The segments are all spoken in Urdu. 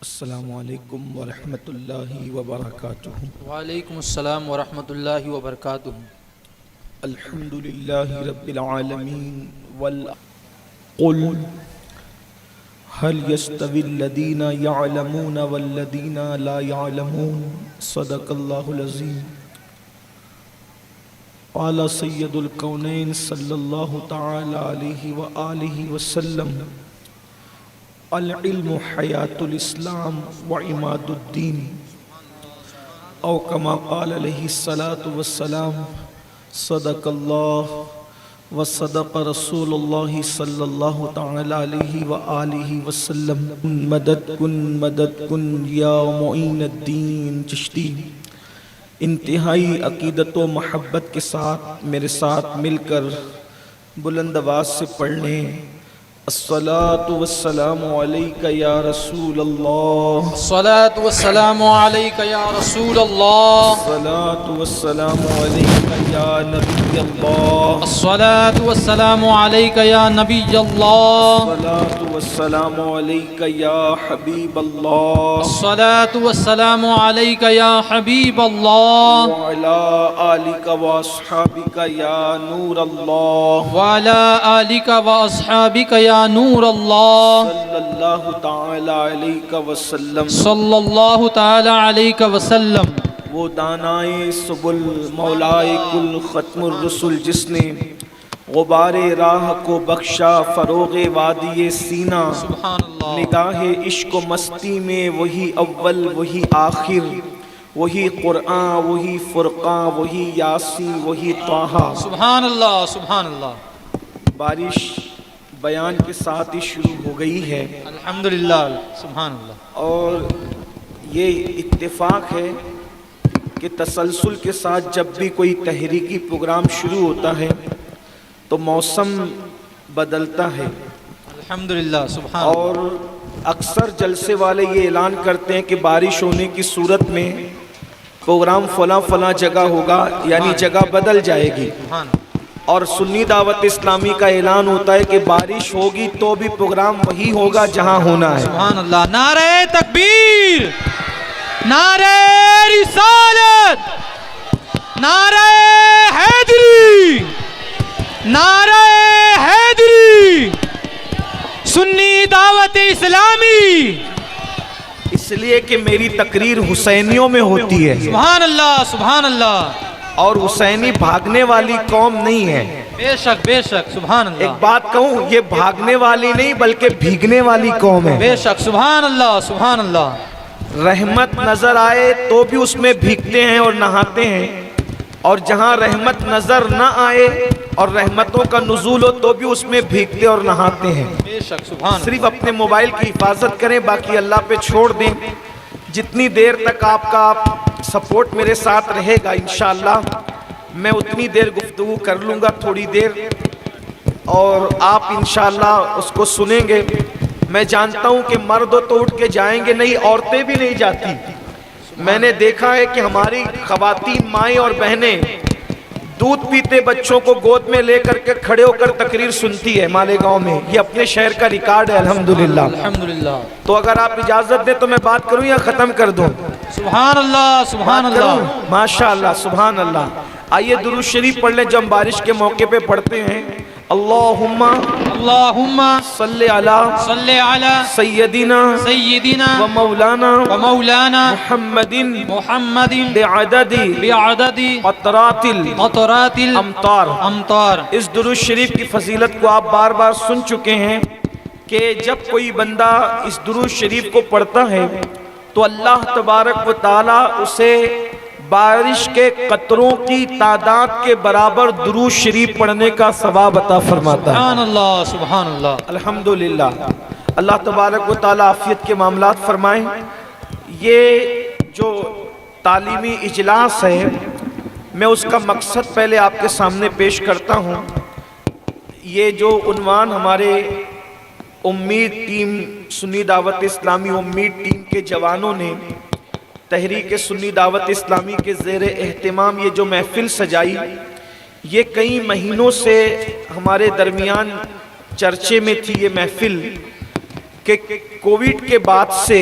السلام علیکم ورحمۃ اللہ وبرکاتہ۔ وعلیکم السلام ورحمۃ اللہ وبرکاتہ۔ الحمد للہ رب العالمین قل هل يستوي الذين يعلمون والذين لا يعلمون صدق اللہ العظیم۔ قال سید الکونین صلی اللہ تعالی علیہ وآلہ وسلم العلم حیات الاسلام وعماد الدین، او کما قال علیہ الصلاة والسلام صدق اللہ وصدق رسول اللہ صلی اللہ تعالی علیہ وآلہ وسلم۔ مدد کن یا معین الدین چشتی۔ انتہائی عقیدت و محبت کے ساتھ میرے ساتھ مل کر بلند آواز سے پڑھنے الصلاة والسلام علیک یا رسول اللہ، الصلاۃ والسلام علیک یا رسول اللہ، الصلاة والسلام علیک یا نبی اللہ، الصلاۃ والسلام علیک یا نبی اللہ، الصلاة والسلام علیک یا حبیب اللہ، الصلاۃ والسلام علیک یا حبیب اللہ، وعلی آلک واصحابک یا نور اللہ، وعلی آلک واصحابک یا نور اللہ، صلی اللہ تعالی علیہ وسلم۔ صلی اللہ تعالی علیہ وسلم۔ وہ دانائے سبل مولائے کل ختم الرسل جس نے غبار راہ کو بخشا فروغ وادی سینہ، سبحان اللہ۔ نگاہ عشق و مستی میں وہی اول وہی آخر، وہی قرآن وہی فرقان وہی یاسین وہی طٰہٰ۔ سبحان اللہ سبحان اللہ۔ بارش بیان کے ساتھ ہی شروع ہو گئی ہے، الحمدللہ سبحان اللہ۔ اور یہ اتفاق ہے کہ تسلسل کے ساتھ جب بھی کوئی تحریکی پروگرام شروع ہوتا ہے تو موسم بدلتا ہے، الحمدللہ سبحان اللہ۔ اور اکثر جلسے والے یہ اعلان کرتے ہیں کہ بارش ہونے کی صورت میں پروگرام فلاں جگہ ہوگا، یعنی جگہ بدل جائے گی، سبحان اللہ۔ اور سنی دعوت اسلامی کا اعلان ہوتا ہے کہ بارش ہوگی تو بھی پروگرام وہی ہوگا جہاں ہونا ہے۔ سبحان اللہ۔ نعرہ تکبیر، نعرہ رسالت، نعرہ حیدری، نعرہ حیدری، سنی دعوت اسلامی۔ اس لیے کہ میری تقریر حسینیوں میں ہوتی ہے، سبحان اللہ سبحان اللہ۔ اور حسینی بھاگنے والی قوم نہیں ہے۔ بے شک بے شک سبحان ایک اللہ۔ بات کہوں، یہ بھاگنے والی نہیں بلکہ بھیگنے والی قوم ہے۔ بے شک سبحان اللہ سبحان اللہ۔ رحمت نظر آئے تو بھی اس میں بھیگتے ہیں اور نہاتے ہیں، اور جہاں رحمت نظر نہ آئے اور رحمتوں کا نزول ہو تو بھی اس میں بھیگتے اور نہاتے ہیں۔ بے شک سبحان اللہ۔ صرف اپنے موبائل کی حفاظت کریں، باقی اللہ پہ چھوڑ دیں۔ جتنی دیر تک آپ کا سپورٹ میرے ساتھ رہے گا انشاءاللہ میں اتنی دیر گفتگو کر لوں گا، تھوڑی دیر، اور آپ انشاءاللہ اس کو سنیں گے۔ میں جانتا ہوں کہ مرد تو اٹھ کے جائیں گے نہیں، عورتیں بھی نہیں جاتی۔ میں نے دیکھا ہے کہ ہماری خواتین مائیں اور بہنیں دودھ پیتے بچوں کو گود میں لے کر کے کھڑے ہو کر تقریر سنتی ہے مالیگاؤں میں۔ یہ اپنے شہر کا ریکارڈ ہے الحمدللہ۔ الحمدللہ۔ تو اگر آپ اجازت دیں تو میں بات کروں یا ختم کر دوں؟ سبحان اللہ سبحان اللہ۔ ماشاءاللہ سبحان اللہ۔ آئیے درود شریف پڑھ لیں جو ہم بارش کے موقع پہ پڑھتے ہیں۔ اللہم اللہم صلی علی صلی علی سیدنا سیدنا و مولانا ومولانا محمد محمد بعدد بعدد قطرات قطرات الامطار۔ الامطار۔ اس درود شریف کی فضیلت کو آپ بار بار سن چکے ہیں کہ جب کوئی بندہ اس درود شریف کو پڑھتا ہے تو اللہ تبارک و تعالی اسے بارش کے قطروں کی تعداد کے برابر درود شریف پڑھنے کا ثواب عطا فرماتا ہے۔ سبحان اللہ سبحان اللہ۔ الحمدللہ۔ اللہ تبارک و تعالی عافیت کے معاملات فرمائیں۔ یہ جو تعلیمی اجلاس ہے میں اس کا مقصد پہلے آپ کے سامنے پیش کرتا ہوں۔ یہ جو عنوان ہمارے امید ٹیم سنی دعوت اسلامی امید ٹیم کے جوانوں نے تحریک سنی دعوت اسلامی کے زیر اہتمام یہ جو محفل سجائی، یہ کئی مہینوں سے ہمارے درمیان چرچے میں تھی یہ محفل کہ کووڈ کے بعد سے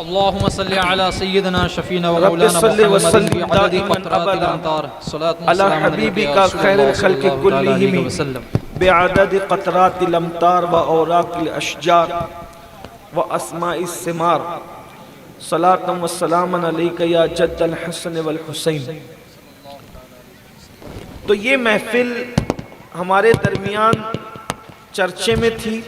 اللهم صل على سيدنا شفينا ومولانا محمد بعدد قطرات الأمطار صلاة على حبيبك خير الخلق كلهم بعدد قطرات الأمطار وأوراق الأشجار وأسماء الثمار صلاة والسلام عليك يا جد الحسن والحسين۔ تو یہ محفل ہمارے درمیان چرچے میں تھی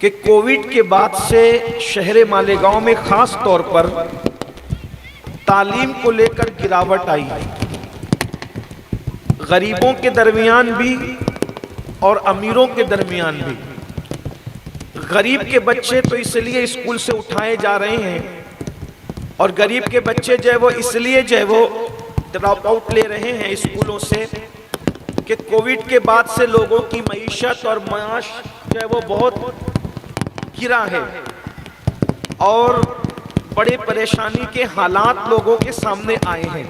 کہ کووڈ کے بعد سے شہر مالیگاؤں میں خاص طور پر تعلیم کو لے کر گراوٹ آئی، غریبوں کے درمیان بھی اور امیروں کے درمیان بھی۔ غریب کے بچے تو اس لیے اسکول سے اٹھائے جا رہے ہیں اور غریب کے بچے جو ہے وہ اس لیے جو ہے وہ ڈراپ آؤٹ لے رہے ہیں اسکولوں سے کہ کووڈ کے بعد سے لوگوں کی معیشت اور معاش جو ہے وہ بہت گرا ہے اور بڑے پریشانی کے حالات لوگوں کے سامنے آئے ہیں۔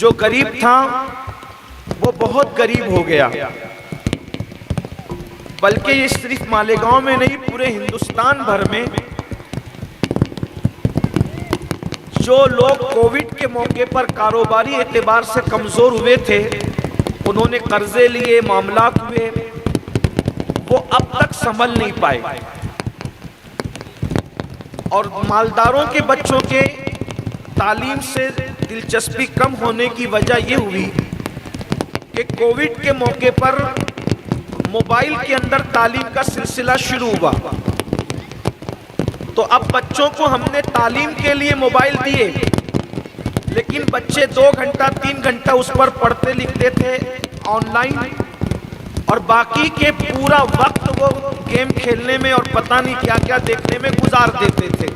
جو غریب تھا وہ بہت غریب ہو گیا، بلکہ یہ صرف مالیگاؤں میں نہیں پورے ہندوستان بھر میں جو لوگ کووڈ کے موقع پر کاروباری اعتبار سے کمزور ہوئے تھے، انہوں نے قرضے لیے، معاملات ہوئے، وہ اب تک سنبھل نہیں پائے۔ اور مالداروں کے بچوں کے تعلیم سے دلچسپی کم ہونے کی وجہ یہ ہوئی کہ کووڈ کے موقع پر موبائل کے اندر تعلیم کا سلسلہ شروع ہوا، تو اب بچوں کو ہم نے تعلیم کے لیے موبائل دیے، لیکن بچے 2 گھنٹہ 3 گھنٹہ اس پر پڑھتے لکھتے تھے آن لائن، اور باقی کے پورا وقت وہ گیم کھیلنے میں اور پتہ نہیں کیا کیا دیکھنے میں گزار دیتے تھے۔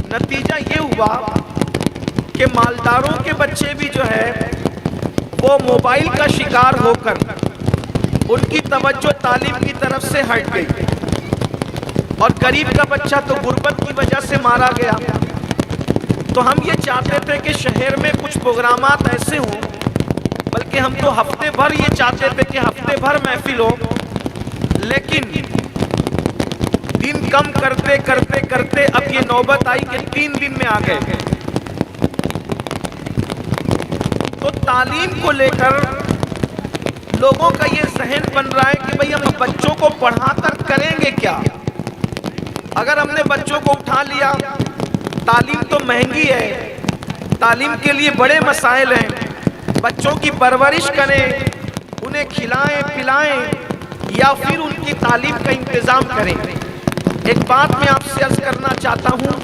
نتیجہ یہ ہوا کہ مالداروں کے بچے بھی جو ہے وہ موبائل کا شکار ہو کر ان کی توجہ تعلیم کی طرف سے ہٹ گئی، اور غریب کا بچہ تو غربت کی وجہ سے مارا گیا۔ تو ہم یہ چاہتے تھے کہ شہر میں کچھ پروگرامات ایسے ہوں، بلکہ ہم تو ہفتے بھر یہ چاہتے تھے کہ ہفتے بھر محفل ہو، لیکن دن کم کرتے کرتے کرتے اب یہ نوبت آئی کہ 3 دن میں آ گئے۔ تو تعلیم کو لے کر لوگوں کا یہ ذہن بن رہا ہے کہ بھئی ہم بچوں کو پڑھا کر کریں گے کیا؟ اگر ہم نے بچوں کو اٹھا لیا، تعلیم تو مہنگی ہے، تعلیم کے لیے بڑے مسائل ہیں، بچوں کی پرورش کریں، انہیں کھلائیں پلائیں یا پھر ان کی تعلیم کا انتظام کریں۔ ایک بات میں آپ سے عرض کرنا چاہتا ہوں،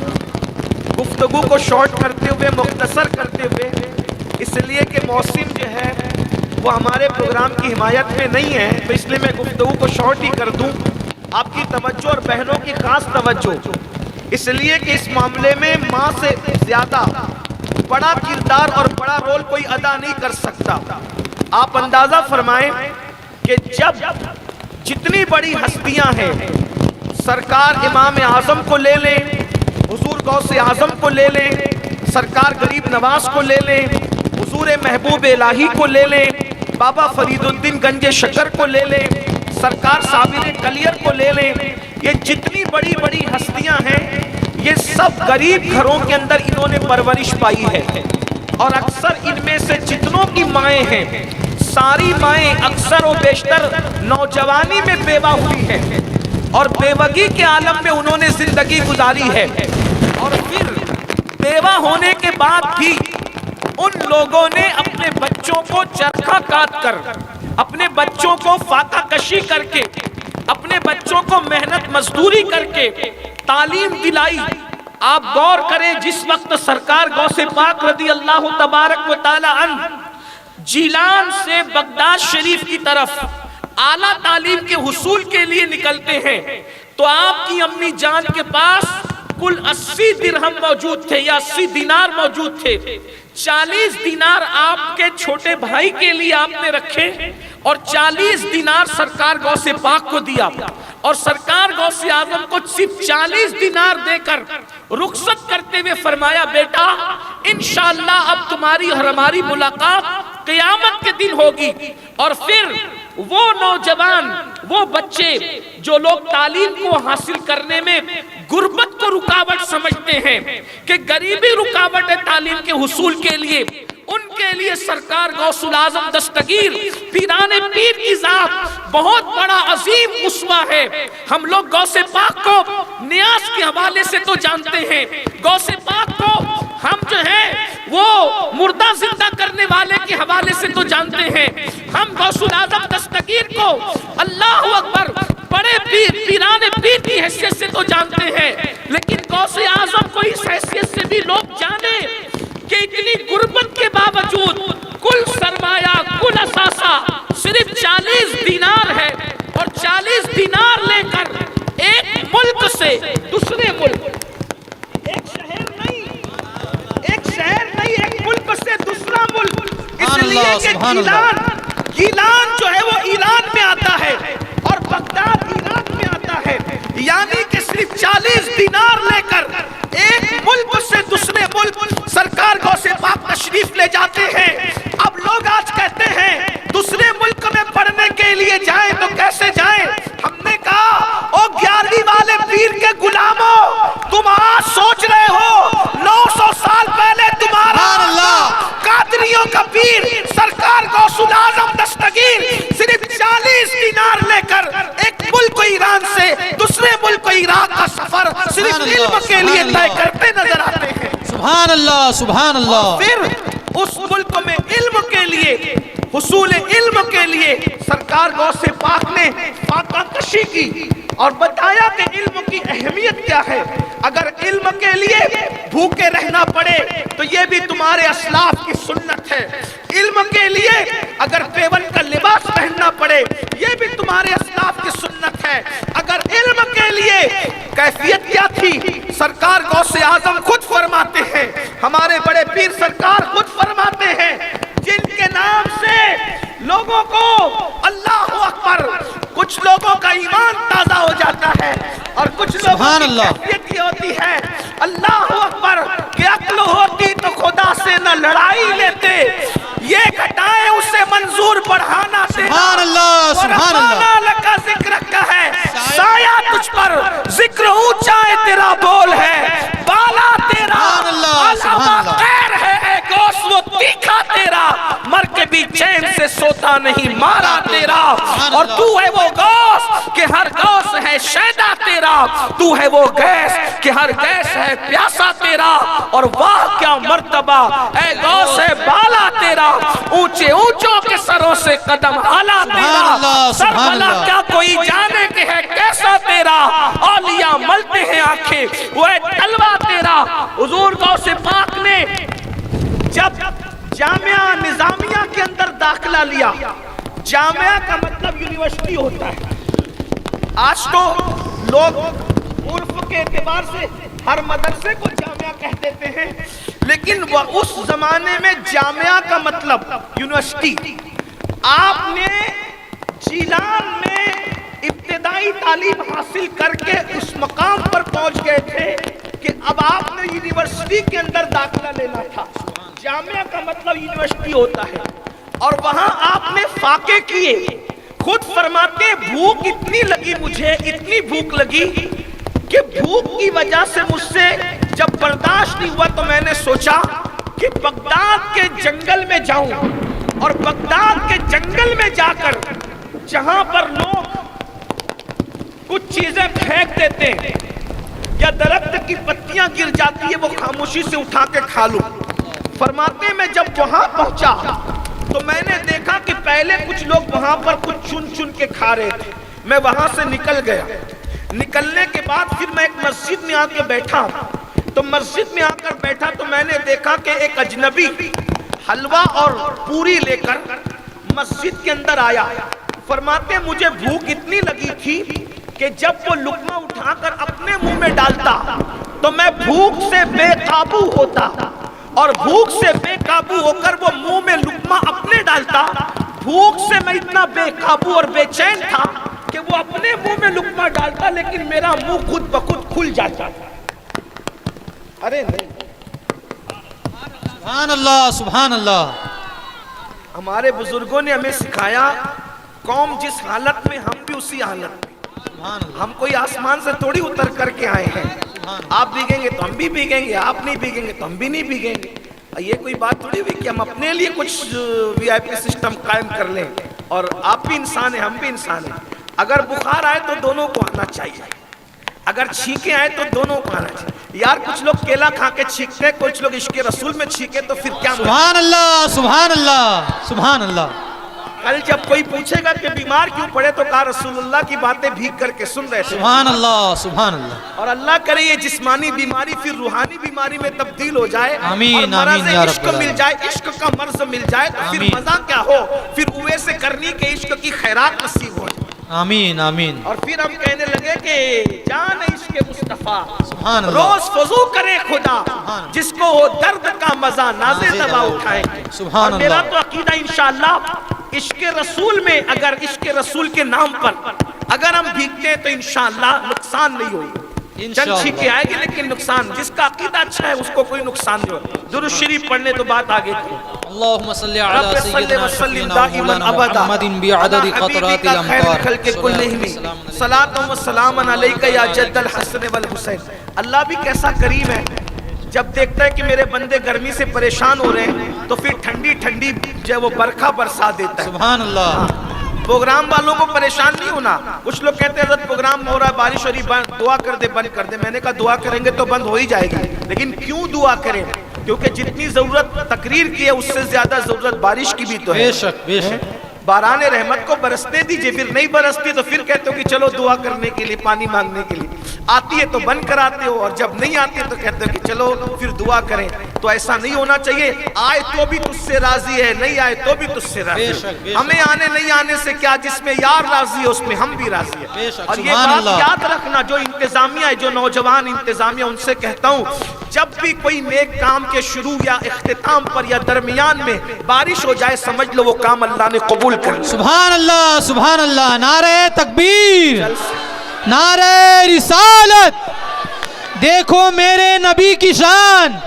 گفتگو کو شارٹ کرتے ہوئے، مختصر کرتے ہوئے، اس لیے کہ موسم جو ہے وہ ہمارے پروگرام کی حمایت میں نہیں ہے، تو اس لیے میں گفتگو کو شارٹ ہی کر دوں۔ آپ کی توجہ اور بہنوں کی خاص توجہ، اس لیے کہ اس معاملے میں ماں سے زیادہ بڑا کردار اور بڑا رول کوئی ادا نہیں کر سکتا۔ آپ اندازہ فرمائیں کہ جب جتنی بڑی ہستیاں ہیں، سرکار امام اعظم کو لے لیں، حضور غوث اعظم کو لے لیں، سرکار غریب نواز کو لے لیں، حضور محبوب الہی کو لے لیں، بابا فرید الدین گنج شکر کو لے لیں، سرکار صابر کلیر کو لے لیں، یہ جتنی بڑی بڑی ہستیاں ہیں یہ سب غریب گھروں کے اندر انہوں نے پرورش پائی ہے، اور اکثر ان میں سے جتنوں کی مائیں ہیں، ساری مائیں اکثر و بیشتر نوجوانی میں بیوہ ہوئی ہیں اور بیوگی کے عالم میں انہوں نے زندگی گزاری ہے، اور پھر بیوہ ہونے کے بعد بھی ان لوگوں نے اپنے بچوں کو چرخہ کاٹ کر، اپنے بچوں کو فاقہ کشی کر کے، اپنے بچوں کو محنت مزدوری کر کے تعلیم دلائی۔ آپ غور کریں، جس وقت سرکار غوث پاک رضی اللہ تبارک و تعالی عنہ جیلان سے بغداد شریف کی طرف اعلیٰ تعلیم کے حصول کے لیے نکلتے ہیں، تو آپ کی امی جان کے پاس کل 80 درہم موجود تھے یا 80 دینار موجود تھے، 40 دینار آپ کے چھوٹے بھائی کے لیے آپ نے رکھے اور 40 دینار سرکار غوث پاک کو دیا، اور سرکار غوث اعظم کو صرف 40 دینار دے کر رخصت کرتے ہوئے فرمایا بیٹا انشاءاللہ اب تمہاری اور ہماری ملاقات قیامت کے دن ہوگی۔ اور پھر وہ نوجوان، وہ بچے جو لوگ تعلیم کو حاصل کرنے میں غربت کو رکاوٹ سمجھتے ہیں کہ غریبی رکاوٹ ہے تعلیم کے حصول کے لیے، ان کے لیے سرکار غوث الاعظم دستگیر پیران پیر کی ذات بہت بڑا عظیم اسوہ ہے۔ ہم لوگ غوث پاک کو نیاز کے حوالے سے تو جانتے ہیں، غوث پاک کو ہم جو ہے وہ مردہ زندہ کرنے والے کے حوالے سے تو جانتے ہیں، ہم غوث الاعظم دستگیر کو اللہ اکبر بڑے پیران پیر کی حیثیت سے تو جانتے ہیں، لیکن غوث اعظم کو اس حیثیت سے بھی لوگ جانے کہ اتنی غربت کے باوجود کل سرمایہ، کل اثاثہ صرف 40 دینار ہے، اور 40 دینار لے کر ایک ملک سے دوسرے ملک، ایک شہر نہیں ایک ملک سے دوسرا ملک، اس لیے کہ گیلان جو ہے وہ ایران میں آتا ہے اور بغداد عراق میں آتا ہے، یعنی کہ صرف 40 دینار لے کر ایک ملک سے دوسرے ملک سرکار غوث پاک تشریف لے جاتے ہیں۔ اب لوگ آج کہتے ہیں دوسرے ملک میں پڑھنے کے لیے جائیں تو کیسے جائیں؟ ہم نے کہا او 11ویں والے پیر کے غلاموں، تم آج سوچ رہے ہو 900 سال پہلے تمہارا قادریوں کا پیر سرکار غوث الاعظم دستگیر صرف 40 دینار لے کر ایک ملک ایران سے دوسرے ملک عراق کا سفر صرف علم کے لیے طے کرتے نظر آتے ہیں۔ سبحان اللہ سبحان اللہ۔ پھر اس ملک میں علم کے لیے، حصول علم کے لیے سرکار غوث پاک نے فاقہ کشی کی اور بتایا کہ علم کی اہمیت کیا ہے۔ اگر علم کے لیے بھوکے رہنا پڑے تو یہ بھی تمہارے اسلاف کی سنت ہے، علم کے لیے اگر پیون کا لباس پہننا پڑے یہ بھی تمہارے اسلاف کی سنت ہے۔ اگر علم کے لیے کیفیت کیا تھی سرکار غوث اعظم خود فرماتے ہیں، ہمارے بڑے پیر سرکار خود فرماتے ہیں، جن کے نام سے لوگوں کو اللہ اکبر کچھ لوگوں کا ایمان تازہ ہو جاتا ہے اور کچھ لوگوں کی کیفیت یہ ہوتی ہے اللہ اکبر کہ عقل ہوتی تو خدا سے نہ لڑائی لیتے، یہ گھٹائیں اسے منظور بڑھانا سے سبحان اللہ سبحان اللہ۔ لکا ذکر کا ہے سایہ تجھ پر ذکر اونچا ہے تیرا بول ہے، بالا تیرا علامہ خیر ہے، اے غوث وہ تیکھا تیرا، مر کے بھی چین سے سوتا نہیں مارا تیرا، اور تو ہے وہ غوث کہ ہر غوث ہے شیدا تیرا، تو ہے وہ گیس کہ ہر گیس ہے پیاسا تیرا، اور واہ کیا مرتبہ اے غوث ہے بالا تیرا، اونچے اونچوں کے سروں سے قدم اعلیٰ تیرا، سر بلا کیا کوئی جانے کہ ہے کیسا تیرا، اولیاء ملتے ہیں آنکھیں وہ ہے تلوہ تیرا۔ حضور غوث پاک نے جب جامعہ نظامیہ کے اندر داخلہ لیا، جامعہ کا مطلب یونیورسٹی ہوتا ہے، آج تو لوگ عرف کے اعتبار سے ہر مدرسے کو جامعہ کہہ دیتے ہیں، لیکن وہ اس زمانے میں جامعہ کا مطلب یونیورسٹی۔ آپ نے جیلان میں ابتدائی تعلیم حاصل کر کے اس مقام پر پہنچ گئے تھے کہ اب آپ نے یونیورسٹی کے اندر داخلہ لینا تھا، جامعہ کا مطلب یونیورسٹی ہوتا ہے، اور وہاں آپ نے فاقے کیے۔ خود فرماتے بھوک اتنی لگی مجھے، اتنی بھوک لگی کہ بھوک کی وجہ سے مجھ سے جب برداشت نہیں ہوا تو میں نے سوچا کہ بغداد کے جنگل میں جاؤں، اور بغداد کے جنگل میں جا کر جہاں پر لوگ کچھ چیزیں پھینک دیتے ہیں یا درخت کی پتیاں گر جاتی ہے وہ خاموشی سے اٹھا کے کھا لوں۔ فرماتے میں جب وہاں پہنچا تو میں نے دیکھا کہ پہلے کچھ لوگ وہاں پر کچھ چن چن کے کھا رہے تھے، میں وہاں سے نکل گیا۔ نکلنے کے بعد پھر میں ایک مسجد میں آ کے بیٹھا، تو مسجد میں آ کر بیٹھا تو میں نے دیکھا کہ ایک اجنبی حلوہ اور پوری لے کر مسجد کے اندر آیا۔ فرماتے مجھے بھوک اتنی لگی تھی کہ جب وہ لقمہ اٹھا کر اپنے منہ میں ڈالتا تو میں بھوک سے بے قابو ہوتا۔ اور بھوک سے بے قابو ہو کر وہ منہ میں لقمہ اپنے ڈالتا. بھوک سے میں اتنا بے قابو اور بے چین تھا کہ وہ اپنے منہ میں لقمہ ڈالتا لیکن میرا منہ خود بخود کھل جاتا. ارے نہیں، سبحان اللہ سبحان اللہ. ہمارے بزرگوں نے ہمیں سکھایا قوم جس حالت میں ہم بھی اسی حالت میں. ہم کوئی آسمان سے تھوڑی اتر کر کے آئے ہیں. آپ بھیگیں گے تو ہم بھی بھیگیں گے، آپ نہیں بھیگیں گے تو ہم بھی نہیں بھیگیں گے. یہ کوئی بات تھوڑی ہوئی کہ ہم اپنے لیے کچھ وی آئی پی سسٹم قائم کر لیں. اور آپ بھی انسان ہیں، ہم بھی انسان ہیں. اگر بخار آئے تو دونوں کو آنا چاہیے، اگر چھینکیں آئے تو دونوں کو آنا چاہیے. یار کچھ لوگ کیلا کھا کے چھینکتے، کچھ لوگ عشق رسول میں چھینکے، تو پھر کیا؟ سبحان اللہ سبحان اللہ سبحان اللہ. کل جب کوئی پوچھے گا کہ بیمار کیوں پڑے تو کہا رسول اللہ کی باتیں بھیگ کر کے سن رہے تھے. سبحان اللہ سبحان اللہ. اور اللہ کرے یہ جسمانی بیماری پھر روحانی بیماری میں تبدیل ہو جائے آمین، اور مرض آمین یا رب عشق مل جائے، عشق کا مرض مل جائے تو پھر آمین. مزہ کیا ہو، پھر اوے سے کرنی کے عشق کی خیرات نصیب ہو جائے. آمین آمین. اور پھر ہم کہنے لگے کہ جان عشق مصطفیٰ سبحان اللہ. روز فضو کرے خدا، جس کو ہو درد کا مزہ نازے دوا اٹھائیں گے. سبحان اور میرا اللہ. تو عقیدہ انشاءاللہ عشق رسول میں، اگر عشق رسول کے نام پر اگر ہم بھیگتے ہیں تو انشاءاللہ نقصان نہیں ہوگا. چند چھینکیں آئے گی لیکن نقصان، جس کا عقیدہ اچھا ہے اس کو کوئی نقصان نہیں ہوگا. درود شریف پڑھنے تو بات آگے تھی. اللهم صل على رب صل سيدنا وسلم شفينا دائما ومولانا ابدا محمد بعدد قطرات خیر الامطار. خلق كلهم صلاة و سلام علیک یا جد الحسن والحسین. اللہ بھی کیسا کریم ہے، جب دیکھتا ہے کہ میرے بندے گرمی سے پریشان ہو رہے ہیں تو پھر ٹھنڈی ٹھنڈی جو وہ برکھا برسا دیتا ہے. سبحان اللہ. پروگرام والوں کو پریشان نہیں ہونا. کچھ لوگ کہتے ہیں حضرت پروگرام ہو رہا ہے، بارش ہو رہی، دعا کر دے، بند کر دے. میں نے کہا دعا کریں گے تو بند ہو ہی جائے گی، لیکن کیوں دعا کریں؟ کیونکہ جتنی ضرورت تقریر کی ہے اس سے زیادہ ضرورت بارش کی بھی تو ہے. بے شک بے شک. باران رحمت کو برسنے دیجئے. پھر نہیں برستی تو پھر کہتے ہو کہ چلو دعا کرنے کے لیے، پانی مانگنے کے لیے. آتی ہے تو بند کراتے ہو، اور جب نہیں آتی ہے تو کہتے ہو کہ چلو پھر دعا کریں. تو ایسا نہیں ہونا چاہیے. آئے تو بھی تجھ سے راضی ہے، نہیں آئے تو بھی تجھ سے راضی ہے. ہمیں آنے نہیں آنے سے کیا، جس میں یار راضی ہے اس میں ہم بھی راضی ہیں. اور یہ بات یاد رکھنا، جو انتظامیہ ہے، جو نوجوان انتظامیہ، ان سے کہتا ہوں جب بھی کوئی نیک کام کے شروع یا اختتام پر یا درمیان میں بارش ہو جائے، سمجھ لو وہ کام اللہ نے قبول کر لیا. سبحان اللہ سبحان اللہ. نعرہ تکبیر، نعرہ رسالت. دیکھو میرے نبی کی شان.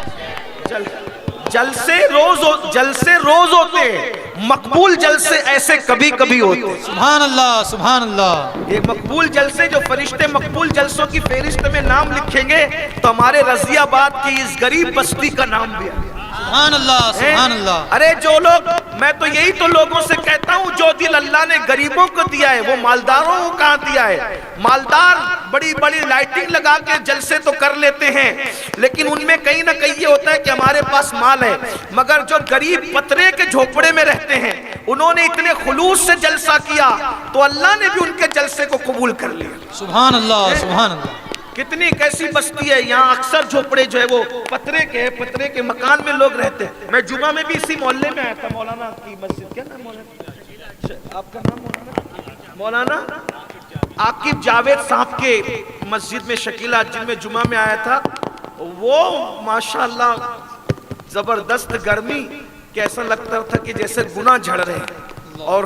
جلسے روز ہوتے ہیں، مقبول جلسے ایسے کبھی کبھی ہوتے ہیں. سبحان اللہ سبحان اللہ. یہ مقبول جلسے، جو فرشتے مقبول جلسوں کی فہرست میں نام لکھیں گے تو ہمارے رضی آباد کی اس غریب بستی کا نام بھی ہے. سبحان اللہ سبحان اللہ. ارے جو لوگ، میں تو یہی تو لوگوں سے کہتا ہوں، جو دل اللہ نے غریبوں کو دیا ہے وہ مالداروں کو کہاں دیا ہے؟ مالدار بڑی بڑی لائٹنگ لگا کے جلسے تو کر لیتے ہیں، لیکن ان میں کہیں نہ کہیں یہ ہوتا ہے کہ ہمارے پاس مال ہے. مگر جو غریب پترے کے جھوپڑے میں رہتے ہیں، انہوں نے اتنے خلوص سے جلسہ کیا تو اللہ نے بھی ان کے جلسے کو قبول کر لیا. سبحان اللہ سبحان اللہ. کتنی کیسی بستی ہے یہاں، اکثر جھوپڑے جو ہے وہ پترے کے ہیں، پترے کے مکان میں لوگ رہتے ہیں. میں جمعہ میں بھی اسی محلے میں آیا تھا، مولانا کی مسجد. کیا نام مولانا؟ آپ کا نام مولانا عاقب جاوید صاحب کے مسجد میں شکیلہ جن میں جمعہ میں آیا تھا. وہ ماشاءاللہ زبردست گرمی کہ ایسا لگتا تھا کہ جیسے گناہ جھڑ رہے ہیں. اور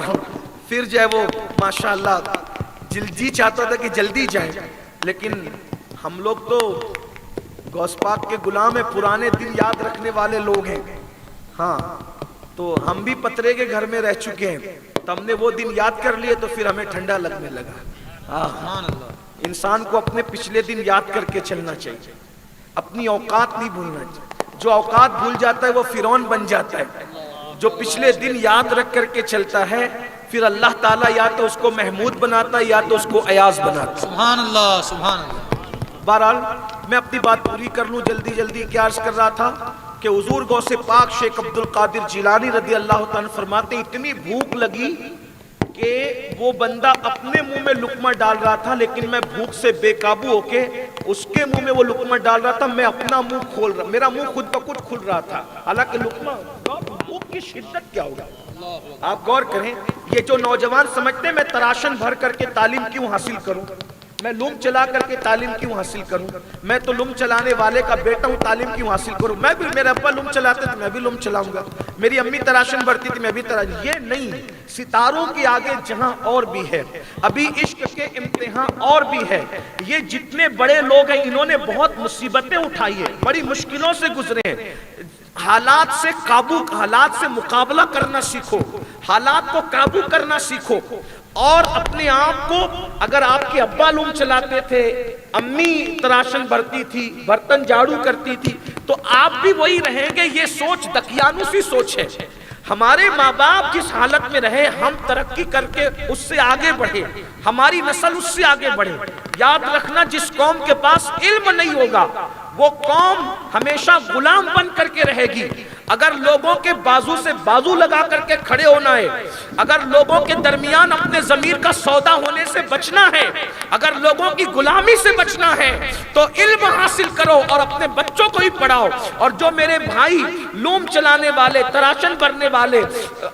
پھر جو ہے وہ ماشاءاللہ جلدی چاہتا تھا کہ جلدی جائیں، لیکن ہم لوگ تو غوث پاک کے غلام ہیں، پرانے دن یاد رکھنے والے لوگ ہیں. ہاں تو ہم بھی پترے کے گھر میں رہ چکے ہیں، تو ہم نے وہ دن یاد کر لیے تو پھر ہمیں ٹھنڈا لگنے لگا. انسان کو اپنے پچھلے دن یاد کر کے چلنا چاہیے، اپنی اوقات نہیں بھولنا چاہیے. جو اوقات بھول جاتا ہے وہ فرعون بن جاتا ہے. جو پچھلے دن یاد رکھ کر کے چلتا ہے پھر اللہ تعالیٰ یا تو اس کو محمود بناتا ہے یا تو اس کو ایاز بناتا ہے. سبحان اللہ سبحان اللہ. بہرحال میں اپنی بات پوری کر لوں جلدی جلدی. کیا عرض کر رہا تھا کہ حضور غوث پاک شیخ عبد القادر جیلانی رضی اللہ تعالیٰ فرماتے اتنی بھوک لگی کہ وہ بندہ اپنے منہ میں لقمہ ڈال رہا تھا، لیکن میں بھوک سے بے قابو ہو کے اس کے منہ میں وہ لقمہ ڈال رہا تھا. میں اپنا منہ کھول رہا، میرا منہ خود بخود کھل رہا تھا. حالانکہ لقمہ، بھوک کی شدت کیا ہوگا آپ غور کریں. یہ جو نوجوان سمجھتے ہیں میں تراشن بھر کر کے تعلیم کیوں حاصل کروں، میں لوم چلا کر کے تعلیم کیوں حاصل کروں؟ میں تو لوم چلانے والے کا بیٹا ہوں، تعلیم کیوں حاصل کروں؟ میں بھی، میرے ابا لوم چلاتے تھے، میں بھی لوم چلاؤں گا، میری امی تراشن بھرتی تھی، میں بھی تراشن۔ یہ نہیں، ستاروں کے آگے جہاں اور بھی ہے، ابھی عشق کے امتحان اور بھی ہے۔ یہ جتنے بڑے لوگ ہیں انہوں نے بہت مصیبتیں اٹھائی ہیں، بڑی مشکلوں سے گزرے ہیں۔ حالات سے حالات سے مقابلہ کرنا سیکھو، حالات کو قابو کرنا سیکھو، اور اپنے آپ کو، اگر آپ کے ابا لوم چلاتے تھے، امی تراشن بھرتی تھی، برتن جھاڑو کرتی تھی، تو آپ بھی وہی رہیں گے۔ یہ سوچ دقیانوسی سوچ ہے۔ ہمارے ماں باپ جس حالت میں رہے، ہم ترقی کر کے اس سے آگے بڑھے، ہماری نسل اس سے آگے بڑھے۔ یاد رکھنا، جس قوم کے پاس علم نہیں ہوگا وہ قوم ہمیشہ غلام بن کر کے رہے گی۔ اگر لوگوں کے بازو سے بازو لگا کر کے کھڑے ہونا ہے، اگر لوگوں کے درمیان اپنے ضمیر کا سودا ہونے سے بچنا ہے، اگر لوگوں کی غلامی سے بچنا ہے، تو علم حاصل کرو اور اپنے بچوں کو ہی پڑھاؤ۔ اور جو میرے بھائی لوم چلانے والے، تراشن بھرنے والے،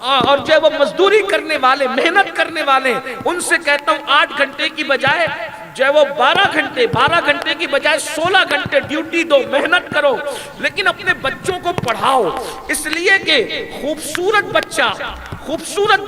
اور جو وہ مزدوری کرنے والے، محنت کرنے والے، ان سے کہتا ہوں 8 گھنٹے کی بجائے جو وہ 12 گھنٹے کی بجائے 16 گھنٹے ڈیوٹی دو، محنت کرو، لیکن اپنے بچوں کو پڑھاؤ۔ اس لیے کہ خوبصورت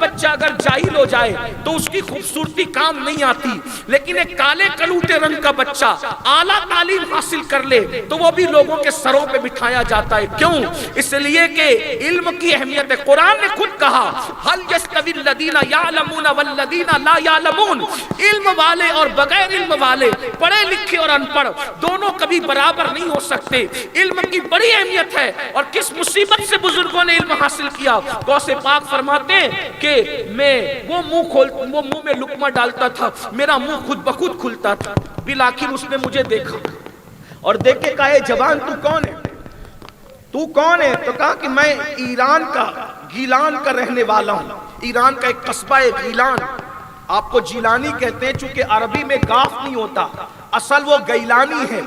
بچہ اگر جاہل ہو جائے تو اس کی خوبصورتی کام نہیں آتی، لیکن ایک کالے کلوٹے رنگ کا بچہ اعلیٰ تعلیم حاصل کر لے تو وہ بھی لوگوں کے سروں پہ بٹھایا جاتا ہے۔ کیوں؟ اس لیے کہ علم کی اہمیت ہے۔ قرآن نے خود کہا هل يستوي الذين يعلمون والذين لا يعلمون، علم والے اور بغیر علم والے، پڑھے لکھے اور ان پڑھ، دونوں کبھی برابر نہیں ہو سکتے۔ علم کی بڑی اہمیت ہے، اور کس مصیبت سے بزرگوں نے علم حاصل کیا۔ غوث پاک فرماتے ہیں کہ وہ منہ میں لقمہ ڈالتا تھا، میرا منہ خود بخود کھلتا تھا۔ بالآخر اس نے مجھے دیکھا اور دیکھ کے کہا، جوان تو کون ہے؟ تو کون ہے؟ تو کہا کہ میں ایران کا، گیلان کا رہنے والا ہوں۔ ایران کا ایک قصبہ ہے گیلان، آپ کو جیلانی کہتے ہیں، چونکہ عربی میں گاف نہیں ہوتا، اصل وہ گیلانی ہے،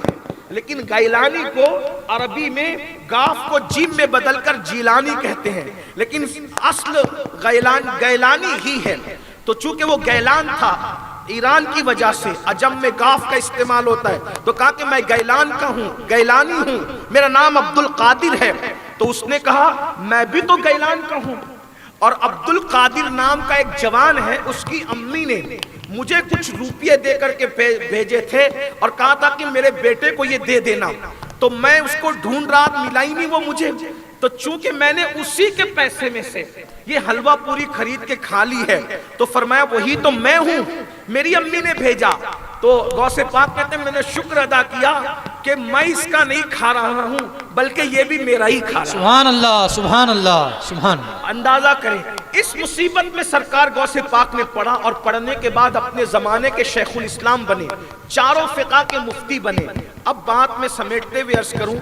لیکن گیلانی کو عربی میں گاف کو جیم میں بدل کر جیلانی کہتے ہیں، لیکن اصل گیلانی ہی ہے۔ تو چونکہ وہ گیلان تھا، ایران کی وجہ سے عجم میں گاف کا استعمال ہوتا ہے، تو کہا کہ میں گیلان کا ہوں، گیلانی ہوں، میرا نام عبد القادر ہے۔ تو اس نے کہا میں بھی تو گیلان کا ہوں۔ اور عبد القادر نام کا ایک جوان ہے، اس کی امی نے مجھے کچھ روپیے دے کر کے بھیجے تھے اور کہا تھا کہ میرے بیٹے کو یہ دے دینا، تو میں اس کو ڈھونڈ رہا، ملائی نہیں وہ مجھے، تو چونکہ میں نے اسی کے پیسے میں سے یہ حلوہ پوری خرید کے کھا لی ہے، تو فرمایا وہی تو میں ہوں، میری امی نے بھیجا۔ تو غوث پاک کہتے ہیں میں نے شکر ادا کیا کہ میں اس کا نہیں کھا رہا ہوں بلکہ یہ بھی میرا ہی کھا رہا ہے۔ سبحان اللہ، سبحان اللہ، سبحان اللہ۔ اندازہ کریں اس مصیبت میں سرکار غوث پاک نے پڑھا، اور پڑھنے کے بعد اپنے زمانے کے شیخ الاسلام بنے، چاروں فقہ کے مفتی بنے۔ اب بات میں سمیٹتے ہوئے عرض کروں،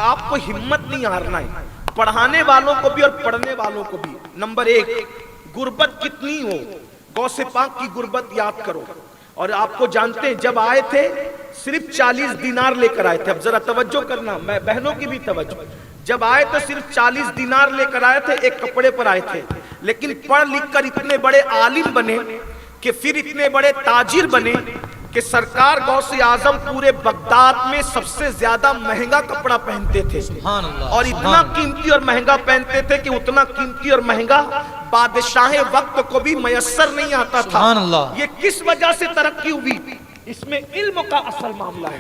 آپ کو ہمت نہیں ہارنا ہے، پڑھانے والوں کو بھی اور پڑھنے والوں کو بھی۔ نمبر 1، غربت کتنی ہو، غوث پاک کی غربت یاد کرو۔ اور آپ کو جانتے ہیں جب آئے تھے صرف 40 دینار لے کر آئے تھے۔ اب ذرا توجہ کرنا، میں بہنوں کی بھی توجہ، جب آئے تو صرف 40 دینار لے کر آئے تھے، ایک کپڑے پر آئے تھے، لیکن پڑھ لکھ کر اتنے بڑے عالم بنے کہ پھر اتنے بڑے تاجر بنے کہ سرکار غوث اعظم پورے بغداد میں سب سے زیادہ مہنگا کپڑا پہنتے تھے، اور اتنا قیمتی اور مہنگا پہنتے تھے کہ اتنا قیمتی اور مہنگا بادشاہ وقت کو بھی میسر نہیں آتا تھا۔ یہ کس وجہ سے ترقی ہوئی؟ اس میں علم کا اصل معاملہ ہے۔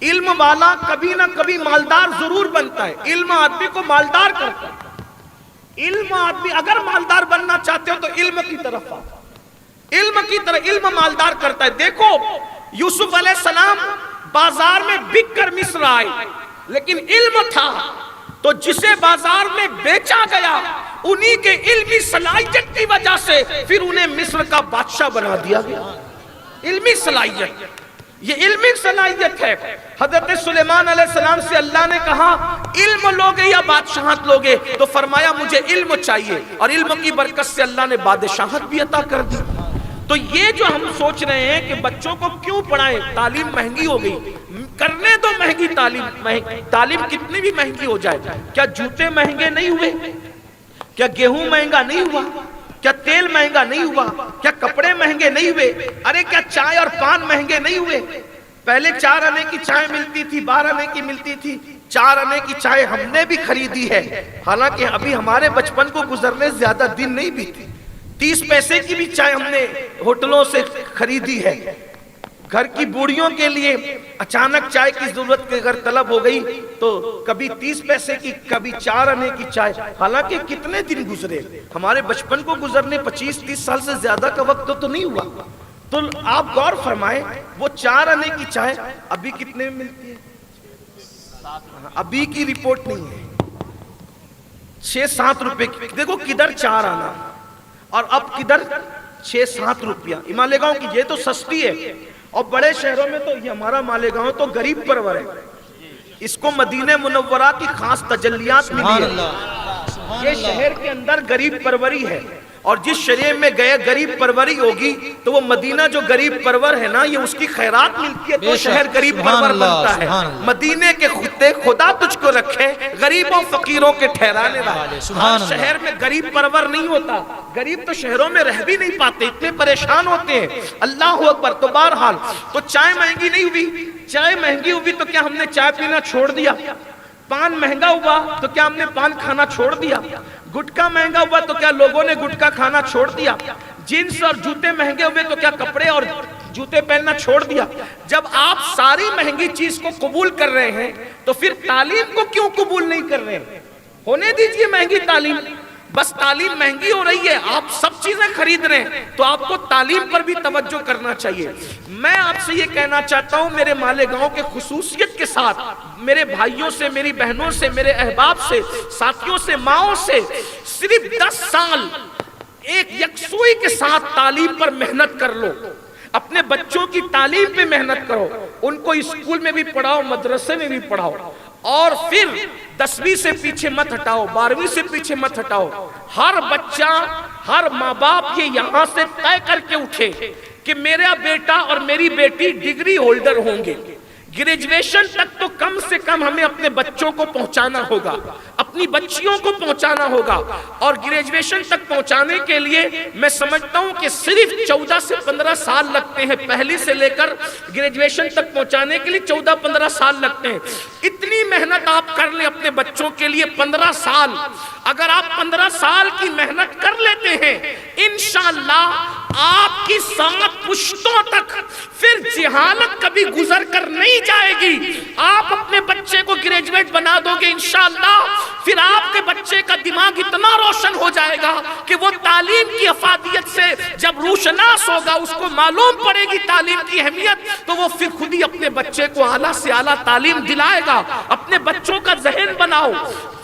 علم والا کبھی نہ کبھی مالدار ضرور بنتا ہے، علم آدمی کو مالدار کرتا ہے۔ علم آدمی اگر مالدار بننا چاہتے ہو تو علم کی طرف آتا، علم کی طرح، علم مالدار کرتا ہے۔ دیکھو یوسف علیہ السلام بازار میں بک کر مصر آئے، لیکن علم تھا تو جسے بازار میں بیچا گیا انہی کے علمی صلاحیت کی وجہ سے پھر انہیں مصر کا بادشاہ بنا دیا گیا۔ علمی صلاحیت، یہ علمی صلاحیت ہے۔ حضرت سلیمان علیہ السلام سے اللہ نے کہا علم لوگے یا بادشاہت لوگے؟ تو فرمایا مجھے علم چاہیے، اور علم کی برکت سے اللہ نے بادشاہت بھی عطا کر دی۔ تو یہ جو ہم سوچ رہے ہیں کہ بچوں کو کیوں پڑھائیں، تعلیم مہنگی ہو گئی، کرنے دو مہنگی تعلیم کتنی بھی مہنگی ہو جائے۔ کیا جوتے مہنگے نہیں ہوئے؟ کیا گیہوں مہنگا نہیں ہوا؟ کیا تیل مہنگا نہیں ہوا؟ کیا کپڑے مہنگے نہیں ہوئے؟ ارے کیا چائے اور پان مہنگے نہیں ہوئے؟ پہلے 4 آنے کی چائے ملتی تھی، 12 آنے کی ملتی تھی، 4 آنے کی چائے ہم نے بھی خریدی ہے، حالانکہ ابھی ہمارے بچپن کو گزرنے زیادہ دن نہیں بیتے۔ 30 پیسے کی بھی چائے ہم نے ہوٹلوں سے خریدی ہے۔ گھر کی بوڑھیوں کے لیے اچانک چائے کی ضرورت کے اگر طلب ہو گئی تو کبھی 30 پیسے کی، کبھی 4 آنے کی چائے، حالانکہ کتنے دن گزرے، ہمارے بچپن کو گزرنے 25-30 سال سے زیادہ کا وقت تو نہیں ہوا۔ تو آپ غور فرمائیں، وہ 4 آنے کی چائے ابھی کتنے میں ملتی ہے؟ ابھی کی رپورٹ نہیں ہے، 6-7 روپے کی۔ دیکھو کدھر 4 آنا اور اب کدھر 6-7 روپیہ۔ یہ مالیگاؤں کی یہ تو سستی ہے، اور بڑے شہروں میں تو یہ ہمارا مالیگاؤں تو غریب پرور ہے، اس کو مدینہ منورہ کی خاص تجلیات ملی ہے۔ یہ شہر کے اندر غریب پروری ہے، اور جس شہر میں گئے غریب پروری ہوگی تو وہ مدینہ جو غریب پرور ہے نا، یہ اس کی خیرات ملتی ہے تو شہر غریب پرور بنتا ہے۔ مدینے کے خدا تجھ کو رکھے غریبوں فقیروں کے ٹھہرانے والے۔ شہر میں غریب پرور نہیں ہوتا، غریب تو شہروں میں رہ بھی نہیں پاتے، اتنے پریشان ہوتے ہیں۔ اللہ اکبر۔ تو بہرحال تو چائے مہنگی نہیں ہوئی، چائے مہنگی ہوئی تو کیا ہم نے چائے پینا چھوڑ دیا؟ پان مہنگا ہوا تو کیا ہم نے پان کھانا چھوڑ دیا؟ گٹکا مہنگا ہوا تو کیا لوگوں نے گٹکا کھانا چھوڑ دیا؟ جینس اور جوتے مہنگے ہوئے تو کیا کپڑے اور جوتے پہننا چھوڑ دیا؟ جب آپ ساری مہنگی چیز کو قبول کر رہے ہیں تو پھر تعلیم کو کیوں قبول نہیں کر رہے ہیں؟ ہونے دیجئے مہنگی تعلیم، بس تعلیم مہنگی ہو رہی ہے، آپ سب چیزیں خرید رہے ہیں تو آپ کو تعلیم پر بھی توجہ کرنا چاہیے۔ میں آپ سے یہ کہنا چاہتا ہوں، میرے مالیگاؤں کے خصوصیت کے ساتھ، میرے بھائیوں سے، میری بہنوں سے، میرے احباب سے، ساتھیوں سے، ماؤں سے، صرف 10 سال ایک یکسوئی کے ساتھ تعلیم پر محنت کر لو، اپنے بچوں کی تعلیم پہ محنت کرو، ان کو اسکول میں بھی پڑھاؤ، مدرسے میں بھی پڑھاؤ، اور پھر 10ویں سے پیچھے مت ہٹاؤ، 12ویں سے پیچھے مت ہٹاؤ۔ ہر بچہ، ہر ماں باپ یہ یہاں سے طے کر کے اٹھے کہ میرا بیٹا اور میری بیٹی ڈگری ہولڈر ہوں گے، گریجویشن تک تو کم سے کم ہمیں اپنے بچوں کو پہنچانا ہوگا، اپنی بچیوں کو پہنچانا ہوگا، اور گریجویشن تک پہنچانے کے لیے میں سمجھتا ہوں کہ صرف 14 سے 15 سال لگتے ہیں، پہلی سے لے کر گریجویشن تک پہنچانے کے لیے 14-15 سال لگتے ہیں۔ اتنی محنت آپ کر لیں اپنے بچوں کے لیے، 15 سال، اگر آپ 15 سال کی محنت کر لیتے ہیں، انشاءاللہ آپ کی 7 پشتوں تک پھر جہالت کبھی گزر کر نہیں جائے گی۔ آپ اپنے بچے کو گریجویٹ بنا دو گے انشاءاللہ، پھر آپ کے بچے کا دماغ اتنا روشن ہو جائے گا کہ وہ تعلیم کی افادیت سے جب روشناس ہوگا، اس کو معلوم پڑے گی تعلیم کی اہمیت، تو وہ پھر خود ہی اپنے بچے کو اعلیٰ سے اعلیٰ تعلیم دلائے گا۔ اپنے بچوں کا ذہن بناؤ۔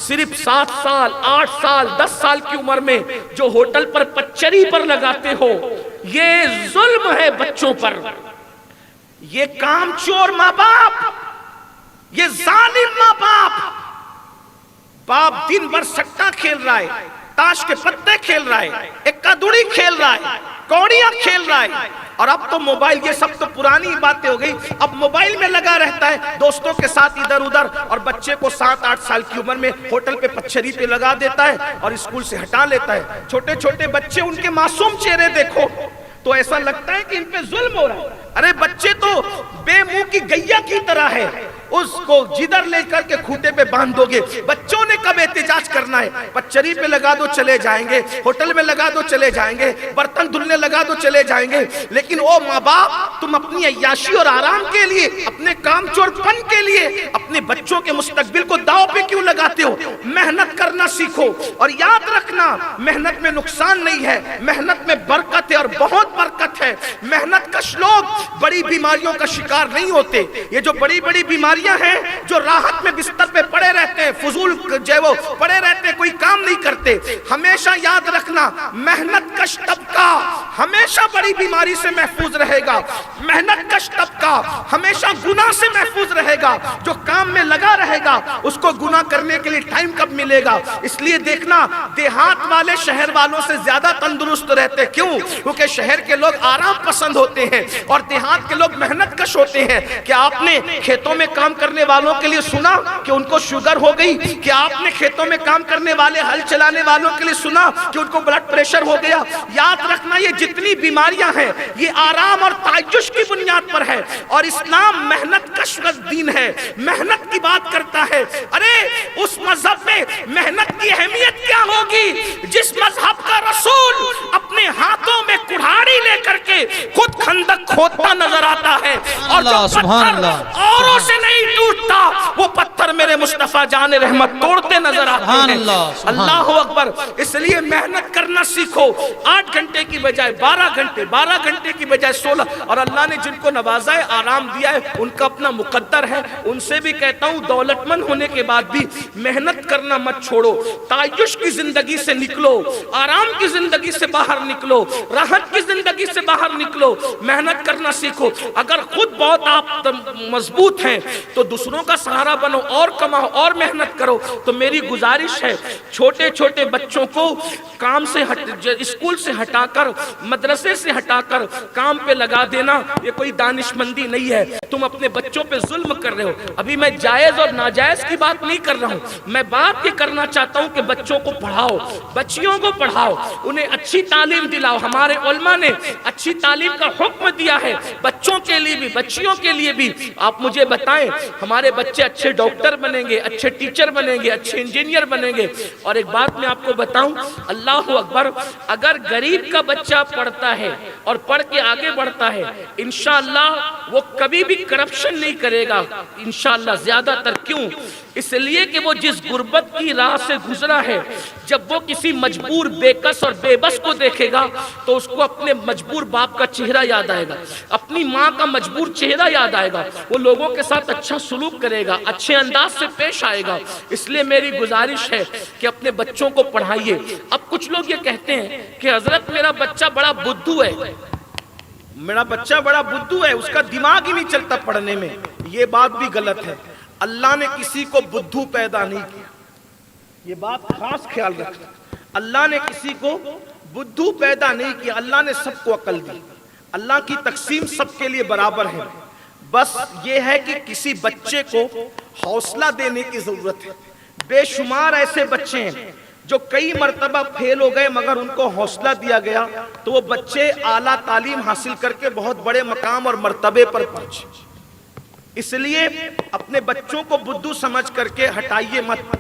صرف 7 سال، 8 سال، 10 سال کی عمر میں جو ہوٹل پر پچری پر لگاتے ہو، یہ ظلم ہے بچوں پر، یہ کام چور ماں باپ، یہ ظالم ماں باپ۔ باپ دن بھر سٹا کھیل رہا ہے، تاش کے پتے کھیل رہا ہے، اکا دوڑی کھیل رہا ہے، کوڑیاں کھیل رہا ہے، اور اب تو موبائل، یہ سب تو پرانی باتیں ہو گئی، اب موبائل میں لگا رہتا ہے دوستوں کے ساتھ ادھر ادھر، اور بچے کو 7-8 سال کی عمر میں ہوٹل پہ پچھری پہ لگا دیتا ہے اور اسکول سے ہٹا لیتا ہے۔ چھوٹے چھوٹے بچے، ان کے معصوم چہرے دیکھو تو ایسا لگتا ہے کہ ان پہ ظلم ہو رہا ہے۔ ارے بچے تو بے منہ کی گیا کی طرح ہے، اس کو جدھر لے کر کے کھوٹے پہ باندھ دو گے۔ بچوں نے کب احتجاج کرنا ہے؟ پچری پہ لگا دو چلے جائیں گے، ہوٹل میں لگا دو چلے جائیں گے، برتن دھلنے لگا دو چلے جائیں گے۔ لیکن او ماں باپ، تم اپنی عیاشی اور آرام کے لیے، اپنے کام چور پن کے لیے اپنے بچوں کے مستقبل کو داؤ پہ کیوں لگاتے ہو؟ محنت کرنا سیکھو، اور یاد رکھنا محنت میں نقصان نہیں ہے، محنت میں برکت ہے، اور بہت برکت ہے۔ محنت کش لوگ بڑی بیماریوں کا شکار نہیں ہوتے۔ یہ جو بڑی بڑی بیماریاں ہیں، جو راحت میں بستر پہ پڑے رہتے ہیں، فضول جو وہ پڑے رہتے ہیں، کوئی کام نہیں کرتے، ہمیشہ یاد رکھنا محنت کش طبقہ ہمیشہ بڑی بیماری سے محفوظ رہے گا، محنت کش طبقہ ہمیشہ گناہ سے محفوظ رہے گا، جو کام میں لگا رہے گا اس کو گناہ کرنے کے لیے ٹائم کب ملے گا؟ اس لیے دیکھنا دیہات والے شہر والوں سے زیادہ تندرست رہتے، کیوں؟ کیونکہ شہر کے لوگ آرام پسند ہوتے ہیں اور دیہات کے لوگ محنت کش ہوتے ہیں۔ کیا آپ نے کھیتوں میں کام کرنے والوں کے لیے سنا کہ ان کو شوگر ہو گئی؟ کیا آپ نے کھیتوں میں کام کرنے والے ہل چلانے والوں کے لیے سنا کہ ان کو بلڈ پریشر ہو گیا؟ یاد رکھنا یہ جتنی بیماریاں ہیں یہ آرام اور تعیش کی بنیاد پر ہے، اور اسلام محنت کش دین ہے، محنت کی بات کرتا ہے۔ ارے اس مذہب میں محنت کی اہمیت کیا ہوگی جس مذہب کا رسول اپنے ہاتھوں میں کڑھاڑی لے کر کے خود خندق کھودتا نظر آتا ہے، اور جو پتھر اوروں سے نہیں ٹوٹتا وہ پتھر میرے مصطفیٰ جان رحمت توڑتے نظر آتے ہیں۔ اللہ اکبر۔ اس لیے محنت کرنا سیکھو، 8 گھنٹے کی بجائے 12 گھنٹے، 12 گھنٹے کی بجائے 16، اور اللہ نے جن کو نوازا ہے، آرام دیا ہے، ان کا اپنا مقدر ہے۔ ان سے بھی کہتا ہوں دولت مند ہونے کے بعد بھی محنت کرنا مت چھوڑو، تعیش کی زندگی سے نکلو، آرام کی زندگی سے باہر نکلو، راحت کی زندگی سے باہر نکلو، محنت کرنا سیکھو۔ اگر خود بہت آپ مضبوط ہیں تو دوسروں کا سہارا بنو، اور کماؤ اور محنت کرو۔ تو میری گزارش ہے چھوٹے چھوٹے بچوں کو کام سے اسکول سے ہٹا کر، مدرسے سے ہٹا کر کام پہ لگا دینا یہ کوئی دانش مندی نہیں ہے، تم اپنے بچوں پہ ظلم کر رہے ہو۔ ابھی میں جائز اور ناجائز کی بات نہیں کر رہا ہوں، میں بات یہ کرنا چاہتا ہوں کہ بچوں کو پڑھاؤ، بچیوں کو پڑھاؤ، انہیں اچھی تعلیم دلاؤ۔ ہمارے علماء نے اچھی تعلیم کا حکم دیا ہے، بچوں کے لیے بھی بچیوں کے لیے بھی۔ آپ مجھے بتائیں ہمارے بچے اچھے ڈاکٹر بنیں گے، اچھے ٹیچر بنیں گے، اچھے انجینئر بنیں گے۔ اور ایک بات میں آپ کو بتاؤں، اللہ اکبر، اگر غریب کا بچہ پڑھتا ہے اور پڑھ کے آگے بڑھتا ہے، انشاءاللہ وہ کبھی بھی کرپشن نہیں کرے گا، انشاءاللہ زیادہ تر۔ کیوں؟ اس لیے کہ وہ جس غربت کی راہ سے گزرا ہے، جب وہ کسی مجبور بے کس اور بے بس کو دیکھے گا تو اس کو اپنے مجبور باپ کا چہرہ یاد آئے گا، اپنی ماں کا مجبور چہرہ یاد آئے گا، وہ لوگوں کے ساتھ اچھا سلوک کرے گا، اچھے انداز سے پیش آئے گا۔ اس لیے میری گزارش ہے کہ اپنے بچوں کو پڑھائیے۔ اب کچھ لوگ یہ کہتے ہیں کہ حضرت میرا بچہ بڑا بدھو ہے، میرا بچہ بڑا بدھو ہے، اس کا دماغ ہی نہیں چلتا پڑھنے میں۔ یہ بات بھی غلط ہے، اللہ نے کسی کو بدھو پیدا نہیں کیا، یہ بات خاص خیال رکھنا۔ اللہ نے کسی کو بدھو پیدا نہیں کیا، اللہ نے سب کو عقل دی، اللہ کی تقسیم سب کے لیے برابر ہے۔ بس یہ ہے کہ کسی بچے کو حوصلہ دینے کی ضرورت ہے۔ بے شمار ایسے بچے ہیں جو کئی مرتبہ فیل ہو گئے مگر ان کو حوصلہ دیا گیا تو وہ بچے اعلیٰ تعلیم حاصل کر کے بہت بڑے مقام اور مرتبے پر پہنچے۔ اس لیے اپنے بچوں کو بدھو سمجھ کر کے ہٹائیے مت،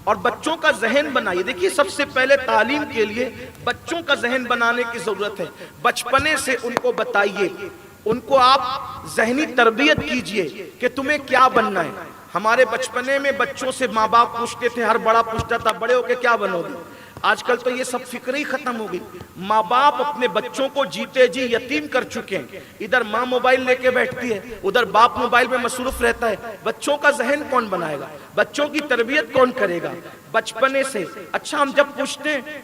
اور بچوں کا ذہن بنائیے۔ دیکھیے سب سے پہلے تعلیم کے لیے بچوں کا ذہن بنانے کی ضرورت ہے۔ بچپنے سے ان کو بتائیے، ان کو آپ ذہنی تربیت کیجئے کہ تمہیں کیا بننا ہے۔ ہمارے بچپنے میں بچوں سے ماں باپ پوچھتے تھے، ہر بڑا پوچھتا تھا بڑے ہو کے کیا بنو گے۔ آج کل تو یہ سب فکر ہی ختم ہو گئی۔ ماں باپ اپنے بچوں کو جیتے جی یتیم کر چکے ہیں، ادھر ماں موبائل لے کے بیٹھتی ہے، ادھر باپ موبائل میں مصروف رہتا ہے۔ بچوں کا ذہن کون بنائے گا؟ بچوں کی تربیت کون کرے گا؟ بچپنے سے۔ اچھا ہم جب پوچھتے ہیں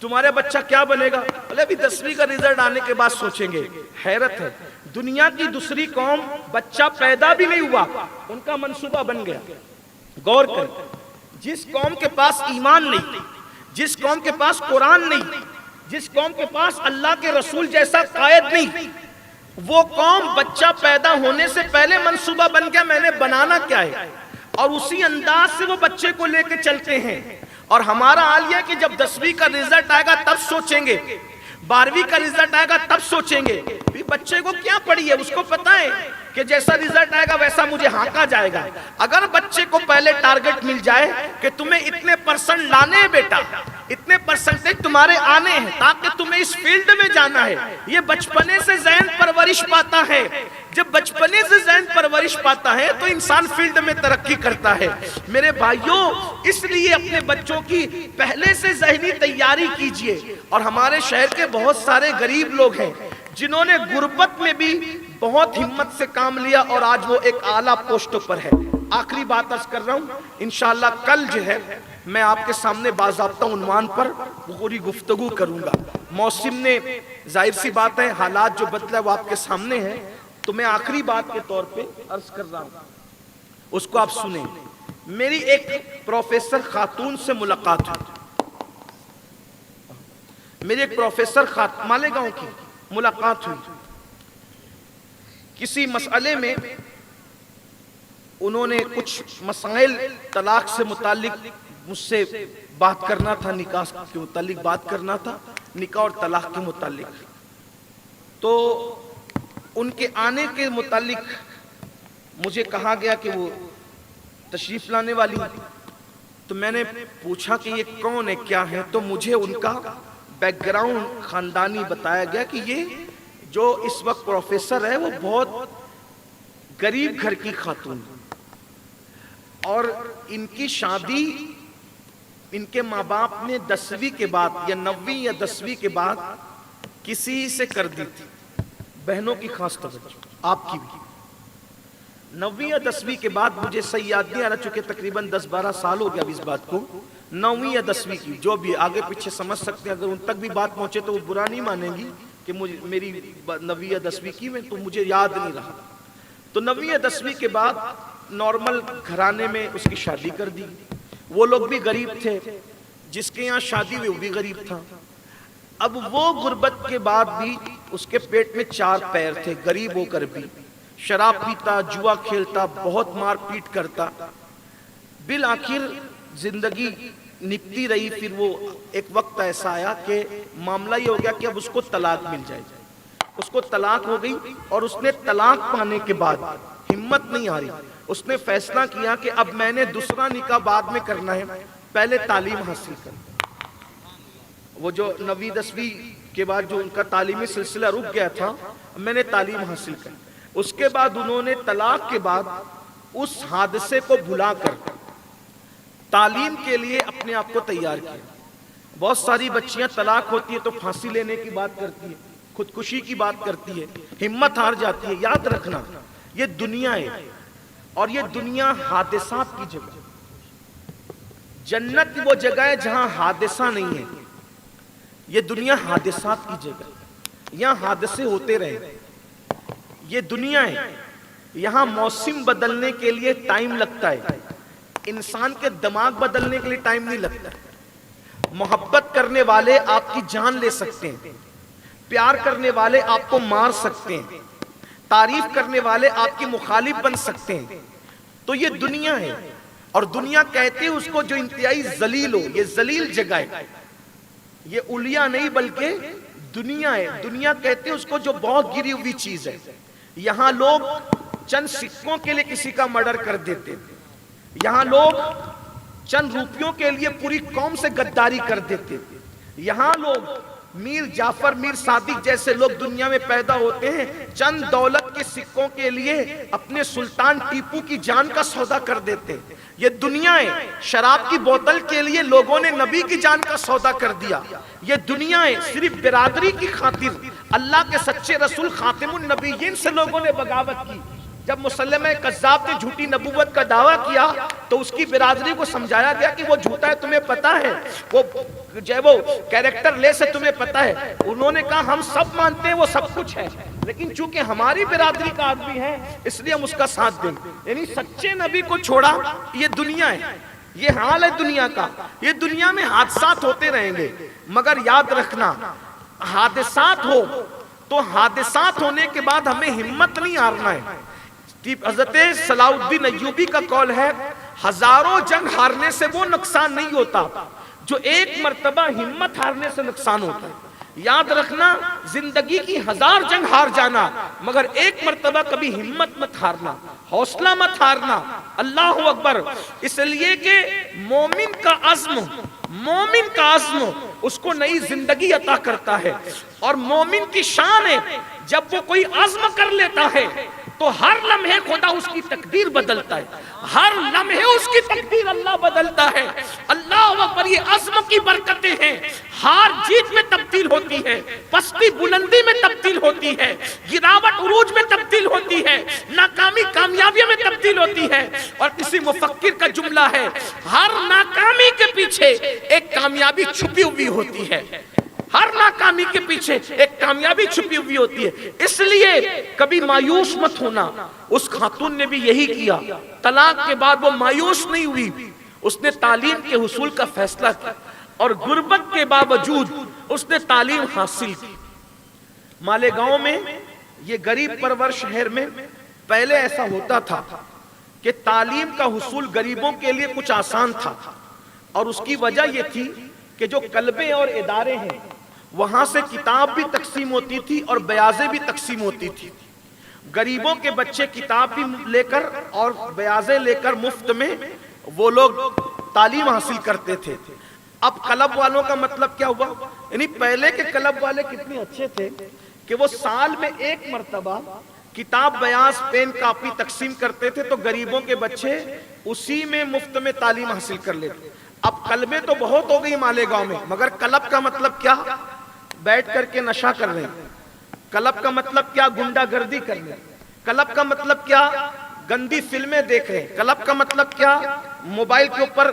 تمہارا بچہ کیا بنے گا، بولے ابھی 10ویں کا رزلٹ آنے کے بعد سوچیں گے۔ حیرت ہے، دنیا کی دوسری قوم بچہ پیدا بھی نہیں ہوا، ان کا منصوبہ بن گیا۔ غور کریں، جس قوم کے پاس ایمان نہیں، جس قوم کے پاس قرآن نہیں، جس قوم کے پاس اللہ کے رسول جیسا قائد نہیں، وہ قوم بچہ پیدا ہونے سے پہلے منصوبہ بن گیا میں نے بنانا کیا ہے، اور اسی انداز سے وہ بچے کو لے کے چلتے ہیں۔ اور ہمارا حال یہ کہ جب 10ویں کا رزلٹ آئے گا تب سوچیں گے، 12ویں کا رزلٹ آئے گا تب سوچیں گے۔ بچے کو کیا پڑھی ہے، اس کو پتا ہے کہ جیسا رزلٹ آئے گا ویسا مجھے ہانکا جائے گا۔ اگر بچے کو پہلے ٹارگٹ مل جائے کہ تمہیں اتنے پرسنٹ لانے ہیں بیٹا، اتنے پرسنٹیج تمہارے آنے ہیں تاکہ تمہیں اس فیلڈ میں جانا ہے، یہ بچپنے سے ذہن پرورش پاتا ہے۔ جب بچپنے سے ذہن پرورش پاتا ہے تو انسان فیلڈ میں ترقی کرتا ہے۔ میرے بھائیوں، اس لیے اپنے بچوں کی پہلے سے ذہنی تیاری کیجئے۔ اور ہمارے شہر کے بہت سارے غریب لوگ ہیں جنہوں نے غربت میں بھی بہت ہمت سے کام لیا اور آج وہ ایک اعلیٰ پوسٹوں پر ہے۔ آخری بات عرض کر رہا ہوں، انشاءاللہ کل جو ہے میں آپ کے سامنے باضابطہ عنوان پر پوری گفتگو کروں گا۔ موسم نے ظاہر سی بات ہے حالات جو بدلا وہ آپ کے سامنے ہے، تو میں آخری بات کے طور پہ عرض کر رہا ہوں، اس کو آپ سنیں۔ میری ایک پروفیسر خاتون سے ملاقات ہوئی، میری ایک پروفیسر مالیگاؤں کی ملاقات ہوئی، کسی مسئلے میں انہوں نے کچھ مسائل طلاق سے متعلق مجھ سے بات کرنا تھا، نکاح کے متعلق بات کرنا تھا، نکاح اور طلاق کے متعلق۔ تو ان کے آنے کے متعلق مجھے کہا گیا کہ وہ تشریف لانے والی، تو میں نے پوچھا کہ یہ کون ہے کیا ہے، تو مجھے ان کا بیک گراؤنڈ خاندانی بتایا گیا کہ یہ جو اس وقت پروفیسر ہے وہ بہت غریب گھر کی خاتون، اور ان کی شادی ان کے ماں باپ نے 10ویں کے بعد یا 9ویں یا 10ویں کے بعد کسی سے کر دی تھی۔ بہنوں کی خاص توجہ، آپ کی بھی 9ویں یا 10ویں کے بعد، مجھے صحیح یاد نہیں آ رہا چونکہ تقریباً 10-12 سال ہو گیا اب اس بات کو، 9ویں یا 10ویں کی جو بھی آگے پیچھے سمجھ سکتے ہیں، اگر ان تک بھی بات پہنچے تو وہ برا نہیں مانیں گی کہ میری 9ویں یا 10ویں کی میں تو مجھے یاد نہیں رہا۔ تو 9ویں یا 10ویں کے بعد نارمل گھرانے میں اس کی شادی کر دی، وہ لوگ بھی غریب تھے، جس کے یہاں شادی ہوئی وہ بھی غریب تھا۔ اب وہ غربت کے بعد بھی اس کے پیٹ میں 4 پیر تھے، غریب ہو کر بھی شراب پیتا، جوا کھیلتا، بہت مار پیٹ کرتا، بالآخر زندگی نکتی رہی۔ پھر وہ ایک وقت ایسا آیا کہ معاملہ یہ ہو گیا کہ اب اس کو طلاق مل جائے، اس کو طلاق ہو گئی، اور اس نے طلاق پانے کے بعد ہمت نہیں آ رہی، اس نے فیصلہ کیا کہ اب میں نے دوسرا نکاح بعد میں کرنا ہے، پہلے تعلیم حاصل کرنا۔ وہ جو 9ویں 10ویں کے بعد جو ان کا تعلیمی سلسلہ رک گیا تھا، میں نے تعلیم حاصل کی۔ اس کے بعد انہوں نے طلاق کے بعد اس حادثے کو بھلا کر تعلیم کے لیے اپنے آپ کو تیار کیا۔ بہت ساری بچیاں طلاق ہوتی ہے تو پھانسی لینے کی بات کرتی ہے، خودکشی کی بات کرتی ہے، ہمت ہار جاتی ہے۔ یاد رکھنا یہ دنیا ہے، اور یہ دنیا حادثات کی جگہ، جنت وہ جگہ ہے جہاں حادثہ نہیں ہے، یہ دنیا حادثات کی جگہ، یہاں حادثے ہوتے رہے۔ یہ دنیا ہے، یہاں موسم بدلنے کے لیے ٹائم لگتا ہے، انسان کے دماغ بدلنے کے لیے ٹائم نہیں لگتا۔ محبت کرنے والے آپ کی جان لے سکتے ہیں، پیار کرنے والے آپ کو مار سکتے ہیں، تعریف کرنے والے آپ کی مخالف بن سکتے ہیں۔ تو یہ دنیا ہے، اور دنیا کہتے ہیں اس کو جو انتہائی ذلیل ہو، یہ ذلیل جگہ ہے، یہ اولیا نہیں بلکہ دنیا ہے۔ دنیا کہتے ہیں اس کو جو بہت گری ہوئی چیز ہے۔ یہاں لوگ چند سکوں کے لیے کسی کا مرڈر کر دیتے، یہاں لوگ چند روپیوں کے لیے پوری قوم سے غداری کر دیتے، یہاں لوگ میر جعفر، میر صادق جیسے لوگ دنیا میں پیدا ہوتے ہیں، چند دولت کے سکوں کے لیے اپنے سلطان ٹیپو کی جان کا سودا کر دیتے۔ یہ دنیا ہے، شراب کی بوتل کے لیے لوگوں نے نبی کی جان کا سودا کر دیا۔ یہ دنیا ہے، صرف برادری کی خاطر اللہ کے سچے رسول خاتم النبیین سے لوگوں نے بغاوت کی۔ جب مسلمہ کذاب نے جھوٹی نبوت کا دعویٰ کیا تو اس کی برادری کو سمجھایا گیا کہ وہ جھوٹا ہے، تمہیں پتا ہے، وہ کیریکٹر لیس ہے، تمہیں پتا ہے۔ انہوں نے کہا ہم سب مانتے ہیں وہ سب کچھ ہے، لیکن چونکہ ہماری برادری کا آدمی ہے اس لیے ہم اس کا ساتھ دیں۔ یعنی سچے نبی کو چھوڑا۔ یہ دنیا ہے، یہ حال ہے دنیا کا۔ یہ دنیا میں حادثات ہوتے رہیں گے، مگر یاد رکھنا حادثات ہو تو حادثات ہونے کے بعد ہمیں ہمت نہیں ہارنا ہے۔ حضرت صلاح الدین ایوبی کا قول ہے، ہزاروں جنگ ہارنے سے وہ نقصان نہیں ہوتا جو ایک مرتبہ ہمت ہارنے سے نقصان ہوتا ہے۔ یاد رکھنا زندگی کی 1000 جنگ ہار جانا، مگر ایک مرتبہ کبھی ہمت مت ہارنا، حوصلہ مت ہارنا۔ اللہ اکبر۔ اس لیے کہ مومن کا عزم اس کو نئی زندگی عطا کرتا ہے، اور مومن کی شان ہے جب وہ کوئی عزم کر لیتا ہے تو ہر لمحے خدا اس کی تقدیر بدلتا ہے، ہر لمحے اس کی تقدیر اللہ بدلتا ہے۔ اللہ اکبر۔ یہ عزم کی برکتیں ہیں، ہار جیت میں تبدیل ہوتی ہوتی ہے، پستی بلندی میں تبدیل ہوتی ہے، گراوٹ عروج میں تبدیل ہوتی ہے، ناکامی کامیابی میں تبدیل ہوتی ہے۔ اور کسی مفکر کا جملہ ہے، ہر ناکامی کے پیچھے ایک کامیابی چھپی ہوئی ہوتی ہے، ہر ناکامی کے پیچھے ایک کامیابی چھپی ہوئی ہوتی ہے۔ اس لیے کبھی مایوس مت ہونا۔ اس خاتون نے بھی یہی کیا، طلاق کے بعد وہ مایوس نہیں ہوئی، اس نے تعلیم کے حصول کا فیصلہ کیا اور غربت کے باوجود اس نے تعلیم حاصل کی۔ مالیگاؤں میں، یہ غریب پرور شہر میں پہلے ایسا ہوتا تھا کہ تعلیم کا حصول غریبوں کے لیے کچھ آسان تھا، اور اس کی وجہ یہ تھی کہ جو کلبے اور ادارے ہیں وہاں سے کتاب بھی تقسیم ہوتی تھی اور بیاضیں بھی تقسیم ہوتی تھی۔ غریبوں کے بچے کتاب بھی لے کر اور بیاضیں لے کر مفت میں وہ لوگ تعلیم حاصل کرتے تھے۔ اب کلب والوں کا مطلب کیا ہوا؟ یعنی پہلے کے کلب والے کتنے اچھے تھے کہ وہ سال میں ایک مرتبہ کتاب بیاض پین کاپی تقسیم کرتے تھے تو غریبوں کے بچے اسی میں مفت میں تعلیم حاصل کر لیتے۔ اب کلبیں تو بہت ہو گئی مالیگاؤں میں، مگر کلب کا مطلب کیا؟ بیٹھ کر کے نشہ کر رہے ہیں۔ کلب کا مطلب کیا؟ گنڈا گردی کر رہے ہیں۔ کلب کا مطلب کیا؟ گندی فلمیں دیکھ رہے ہیں۔ کلب کا مطلب کیا؟ موبائل کے اوپر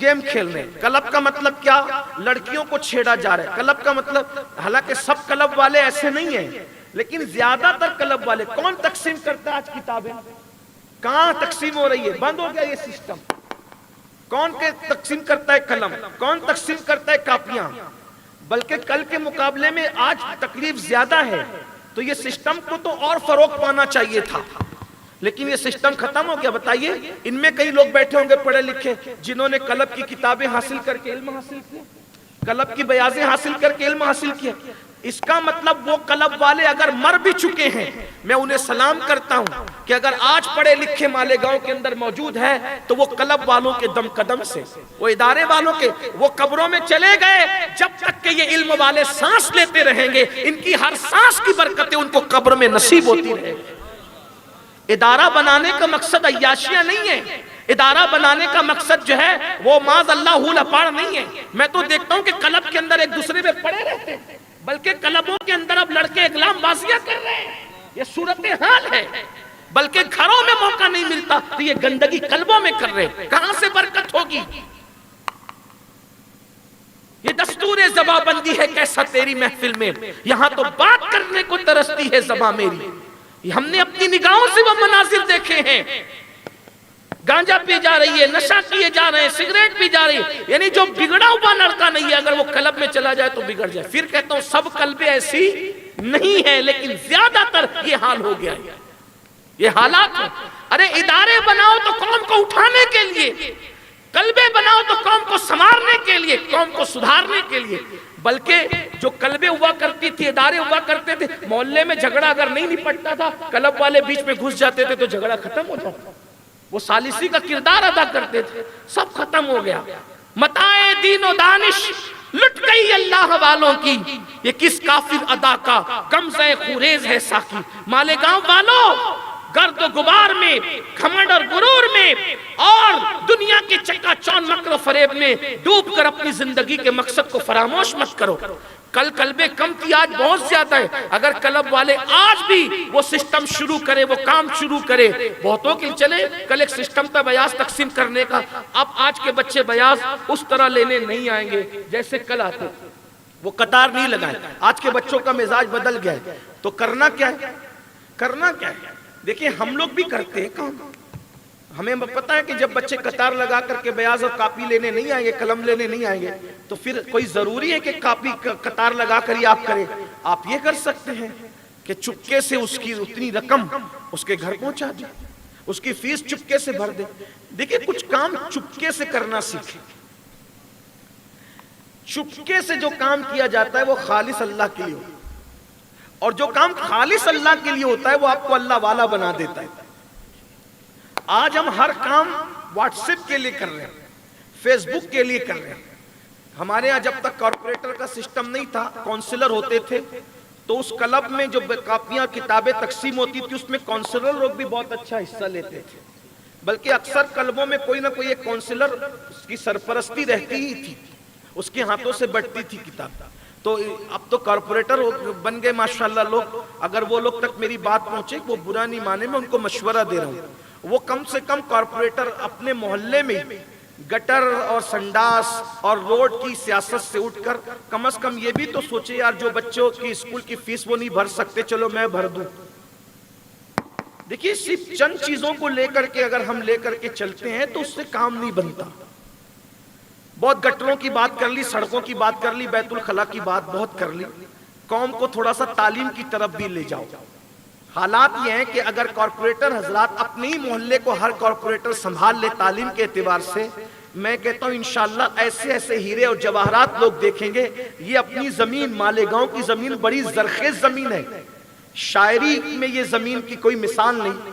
گیم کھیل رہے ہیں۔ کلب کا مطلب کیا؟ لڑکیوں کو چھیڑا جا رہا ہے۔ کلب کا مطلب، حالانکہ سب کلب والے ایسے نہیں ہیں، لیکن زیادہ تر کلب والے، کون تقسیم کرتا ہے آج کتابیں؟ کہاں تقسیم ہو رہی ہے؟ بند ہو گیا یہ سسٹم۔ کون کے تقسیم کرتا ہے قلم؟ کون تقسیم کرتا ہے کاپیاں؟ بلکہ کل کے مقابلے میں آج تکلیف زیادہ ہے، تو یہ سسٹم کو تو اور فروغ پانا چاہیے تھا، لیکن یہ سسٹم ختم ہو گیا۔ بتائیے، ان میں کئی لوگ بیٹھے ہوں گے پڑھے لکھے جنہوں نے کلب کی کتابیں حاصل کر کے علم حاصل کیا، کلب کی بیاضیں حاصل کر کے علم حاصل کیا۔ اس کا مطلب وہ کلب والے اگر مر بھی چکے ہیں، میں انہیں سلام کرتا ہوں کہ اگر آج پڑھے لکھے مالیگاؤں کے اندر موجود ہے تو وہ کلب والوں کے دم قدم سے، وہ ادارے والوں کے، وہ قبروں میں چلے گئے جب تک کہ یہ علم والے سانس لیتے رہیں گے، ان کی ہر سانس کی برکتیں ان کو قبر میں نصیب ہوتی رہیں گی۔ ادارہ بنانے کا مقصد عیاشیاں نہیں ہے، ادارہ بنانے کا مقصد جو ہے وہ معاذ اللہ ہول پاڑ نہیں ہے۔ میں تو دیکھتا ہوں کہ کلب کے اندر ایک دوسرے میں پڑے رہتے ہیں، بلکہ کلبوں کے اندر اب لڑکے اغلام بازیاں کر رہے ہیں۔ یہ صورتحال ہے، بلکہ گھروں میں موقع نہیں ملتا تو یہ گندگی قلبوں میں کر رہے ہیں۔ کہاں سے برکت ہوگی؟ یہ دستور زباں بندی ہے کیسا تیری محفل میں، یہاں تو بات کرنے کو ترستی ہے زباں میری۔ ہم نے اپنی نگاہوں سے وہ مناظر دیکھے ہیں، گانجا پی جا رہی ہے، نشہ کیے جا رہے ہیں، سگریٹ پی جا رہی ہے، یعنی جو بگڑا ہوا لڑکا نہیں ہے اگر وہ کلب میں چلا جائے تو بگڑ جائے۔ پھر کہتا ہوں سب کلبیں ایسی نہیں ہیں، لیکن زیادہ تر یہ حال ہو گیا ہے، یہ حالات ہیں۔ ارے ادارے بناؤ تو قوم کو اٹھانے کے لیے، کلبے بناؤ تو قوم کو سنوارنے کے لیے، قوم کو سدھارنے کے لیے، بلکہ جو کلبے ہوا کرتی تھی، ادارے ہوا کرتے تھے، محلے میں جھگڑا اگر نہیں نپٹتا تھا، کلب والے بیچ میں گھس جاتے تھے تو جھگڑا ختم ہو جاتا، وہ ثالثی کا کردار ادا کرتے تھے، سب ختم ہو گیا۔ متاع دین و دانش لٹ گئی اللہ والوں کی، یہ کس کافر ادا کا غمزہ خوریز ہے ساقی۔ مالیگاؤں والوں، گرد و غبار میں، گھمنڈ اور غرور میں اور دنیا کے چکا چون مکر و فریب میں ڈوب کر اپنی زندگی کے مقصد کو فراموش مت کرو۔ کل کلبے کم تھی، آج بہت زیادہ ہے۔ اگر کلب والے آج بھی وہ سسٹم شروع کرے، وہ کام شروع کرے، بہتوں کے چلے کل ایک سسٹم تھا بیاض تقسیم کرنے کا، اب آج کے بچے بیاض اس طرح لینے نہیں آئیں گے جیسے کل آتے، وہ قطار نہیں لگائیں۔ آج کے بچوں کا مزاج بدل گیا ہے، تو کرنا کیا ہے؟ کرنا کیا ہے؟ دیکھیں ہم لوگ بھی کرتے ہیں کام، ہمیں پتا ہے کہ جب بچے قطار لگا کر کے بیاض اور کاپی لینے نہیں آئیں گے، قلم لینے نہیں آئیں گے، تو پھر کوئی ضروری ہے کہ کاپی قطار لگا کر ہی آپ کریں؟ آپ یہ کر سکتے ہیں کہ چپکے سے اس کی اتنی رقم اس کے گھر پہنچا دیں، اس کی فیس چپکے سے بھر دیں۔ دیکھیں کچھ کام چپکے سے کرنا سیکھیں۔ چپکے سے جو کام کیا جاتا ہے وہ خالص اللہ کے لیے ہوتا ہے، اور جو کام خالص اللہ کے لیے ہوتا ہے وہ آپ کو اللہ والا بنا دیتا ہے۔ آج ہم ہر کام واٹس ایپ کے لیے کر رہے ہیں، فیس بک کے لیے کر رہے ہیں۔ ہمارے ہاں جب تک کارپوریٹر کا سسٹم نہیں تھا، کونسلر ہوتے تھے، تو اس کلب میں جو کاپیاں کتابیں تقسیم ہوتی تھی اس میں کونسلر لوگ بھی بہت اچھا حصہ لیتے تھے، بلکہ اکثر کلبوں میں کوئی نہ کوئی ایک کونسلر کی سرپرستی رہتی ہی تھی، اس کے ہاتھوں سے بٹتی تھی کتاب۔ تو اب تو کارپوریٹر بن گئے ماشاءاللہ لوگ، اگر وہ لوگ تک میری بات پہنچے وہ برا نہیں مانے، میں ان کو مشورہ دے رہا ہوں، وہ کم سے کم کارپوریٹر اپنے محلے میں گٹر اور سنڈاس اور روڈ کی سیاست سے اٹھ کر کم از کم یہ بھی تو سوچے یار جو بچوں کی اسکول کی فیس وہ نہیں بھر سکتے، چلو میں بھر دوں۔ دیکھیے صرف چند چیزوں کو لے کر کے اگر ہم لے کر کے چلتے ہیں تو اس سے کام نہیں بنتا۔ بہت گٹروں کی بات کر لی، سڑکوں کی بات کر لی، بیت الخلا کی بات بہت کر لی، قوم کو تھوڑا سا تعلیم کی طرف بھی لے جاؤ۔ حالات یہ ہیں کہ اگر کارپوریٹر حضرات اپنے ہی محلے کو ہر کارپوریٹر سنبھال لے تعلیم کے اعتبار سے، میں کہتا ہوں انشاءاللہ ایسے ایسے ہیرے اور جواہرات لوگ دیکھیں گے۔ یہ اپنی زمین مالیگاؤں کی زمین بڑی زرخیز زمین ہے، شاعری میں یہ زمین کی کوئی مثال نہیں،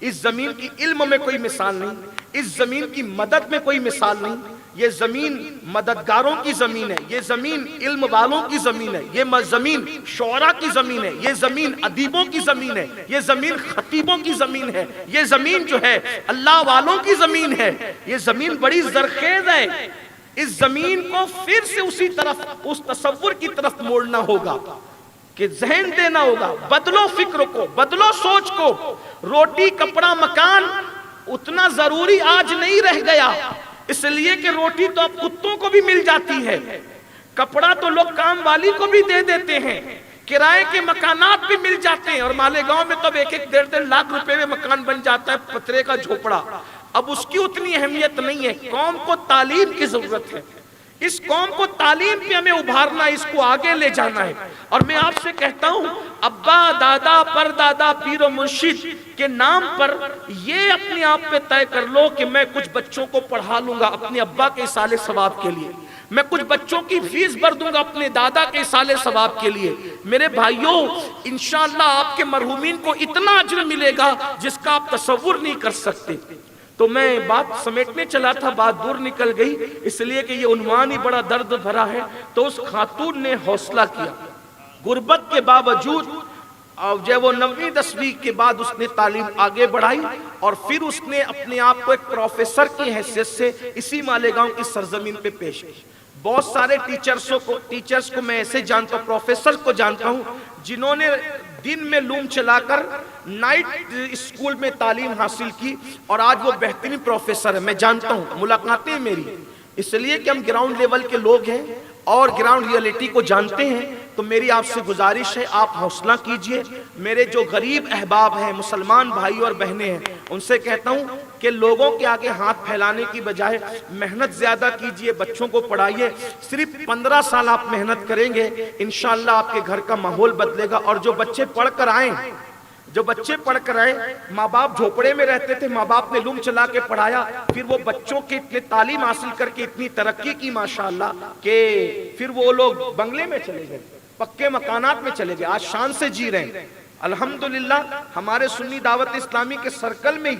اس زمین کی علم میں کوئی مثال نہیں، اس زمین کی مدد میں کوئی مثال نہیں۔ یہ زمین مددگاروں کی زمین ہے، یہ زمین علم والوں کی زمین ہے، یہ زمین شعراء کی زمین ہے، یہ زمین ادیبوں کی زمین ہے، یہ زمین خطیبوں کی زمین ہے، یہ زمین جو ہے اللہ والوں کی زمین ہے، یہ زمین بڑی زرخیز ہے۔ اس زمین کو پھر سے اسی طرف اس تصور کی طرف موڑنا ہوگا کہ ذہن دینا ہوگا، بدلو فکر کو، بدلو سوچ کو۔ روٹی کپڑا مکان اتنا ضروری آج نہیں رہ گیا، اس لیے کہ روٹی تو اب کتوں کو بھی مل جاتی ہے، کپڑا تو لوگ کام والی کو بھی دے دیتے ہیں، کرائے کے مکانات بھی مل جاتے ہیں، اور مالیگاؤں میں تو ایک ایک 1.5 لاکھ روپے میں مکان بن جاتا ہے، پترے کا جھوپڑا۔ اب اس کی اتنی اہمیت نہیں ہے، قوم کو تعلیم کی ضرورت ہے، اس قوم کو تعلیم پہ ہمیں ابھارنا، اس کو آگے لے جانا ہے۔ اور میں آپ سے کہتا ہوں ابا دادا پردادا پیر و مرشد کے نام پر یہ اپنے آپ پہ طے کر لو کہ میں کچھ بچوں کو پڑھا لوں گا اپنے ابا کے اصالِ ثواب کے لیے، میں کچھ بچوں کی فیس بھر دوں گا اپنے دادا کے اصالِ ثواب کے لیے۔ میرے بھائیوں انشاءاللہ آپ کے مرحومین کو اتنا اجر ملے گا جس کا آپ تصور نہیں کر سکتے۔ تو میں بات سمیٹنے چلا تھا، بات دور نکل گئی، اس لیے کہ یہ عنوان ہی بڑا درد بھرا ہے۔ تو اس خاتون نے حوصلہ کیا، غربت کے باوجود جو وہ 9ویں 10ویں کے بعد اس نے تعلیم آگے بڑھائی، اور پھر اس نے اپنے آپ کو ایک پروفیسر کی حیثیت سے اسی مالیگاؤں کی سرزمین پہ پیش کی۔ بہت سارے ٹیچرز کو میں ایسے جانتا ہوں، پروفیسر کو جانتا ہوں جنہوں نے دن میں لوم چلا کر نائٹ اسکول میں تعلیم حاصل کی، اور آج وہ بہترین پروفیسر ہے، میں جانتا ہوں، ملاقاتیں میری، اس لیے کہ ہم گراؤنڈ لیول کے لوگ ہیں اور گراؤنڈ ریئلٹی کو جانتے ہیں۔ تو میری آپ سے گزارش ہے آپ حوصلہ کیجئے، میرے جو غریب احباب ہیں مسلمان بھائی اور بہنیں ہیں ان سے کہتا ہوں کہ لوگوں کے آگے ہاتھ پھیلانے کی بجائے محنت زیادہ کیجئے، بچوں کو پڑھائیے۔ صرف 15 سال آپ محنت کریں گے انشاءاللہ آپ کے گھر کا ماحول بدلے گا۔ اور جو بچے پڑھ کر آئیں، جو بچے پڑھ کر آئے، ماں باپ جھوپڑے میں رہتے تھے، ماں باپ نے لوم چلا کے پڑھایا، پھر وہ بچوں کے اتنے تعلیم حاصل کر کے اتنی ترقی کی ماشاءاللہ کہ پھر وہ لوگ بنگلے میں چلے گئے، پکے مکانات میں چلے گئے، آج شان سے جی رہے ہیں الحمدللہ۔ ہمارے سنی دعوت اسلامی کے سرکل میں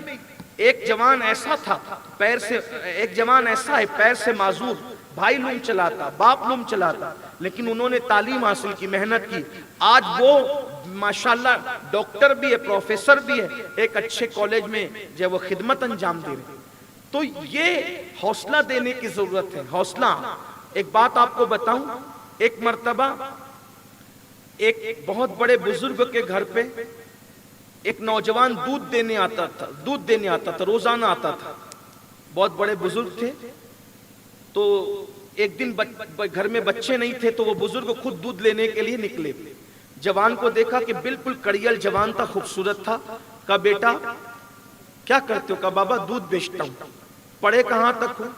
ایک جوان ایسا تھا، ایک جوان ایسا ہے پیر سے معذور، بھائی لوم چلاتا، باپ لوم چلاتا، لیکن انہوں نے تعلیم حاصل کی، محنت کی، آج وہ ماشاءاللہ ڈاکٹر بھی ہے، پروفیسر بھی ہے، ایک اچھے کالج میں جو وہ خدمت انجام دے رہے۔ تو یہ حوصلہ دینے کی ضرورت ہے، حوصلہ۔ ایک بات آپ کو بتاؤں، ایک مرتبہ ایک بہت بڑے بزرگ کے گھر پہ ایک نوجوان دودھ دینے آتا تھا، روزانہ آتا تھا، بہت بڑے بزرگ تھے۔ تو ایک دن گھر میں بچے نہیں تھے تو وہ بزرگ خود دودھ لینے کے لیے نکلے، جوان کو دیکھا کہ بالکل کڑیل جوان تھا، خوبصورت تھا، کہا بیٹا کیا کرتے ہو؟ کہا بابا دودھ بیچتا ہوں۔ پڑھے کہاں تک ہو؟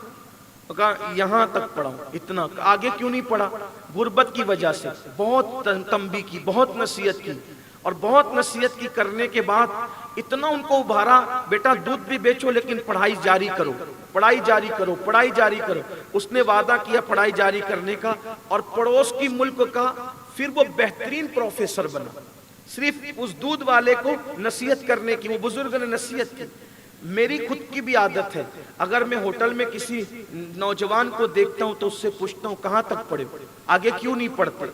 کہا یہاں تک پڑھا ہوں، اتنا، آگے کیوں نہیں پڑھا؟ غربت کی وجہ سے۔ بہت تنبیہ کی، بہت نصیحت کی، اور بہت نصیحت کی کرنے کے بعد اتنا ان کو ابھارا، بیٹا دودھ بھی بیچو لیکن پڑھائی جاری کرو، پڑھائی جاری کرو، پڑھائی جاری کرو۔ اس نے وعدہ کیا پڑھائی جاری کرنے کا، اور پڑوس کی ملک کا پھر وہ بہترین پروفیسر بنا، صرف اس دودھ والے کو نصیحت کرنے کی۔ وہ بزرگ نے نصیحت کی۔ میری خود کی بھی عادت ہے، اگر میں ہوٹل میں کسی نوجوان کو دیکھتا ہوں تو اس سے پوچھتا ہوں کہاں تک پڑھے، آگے کیوں نہیں پڑھتے؟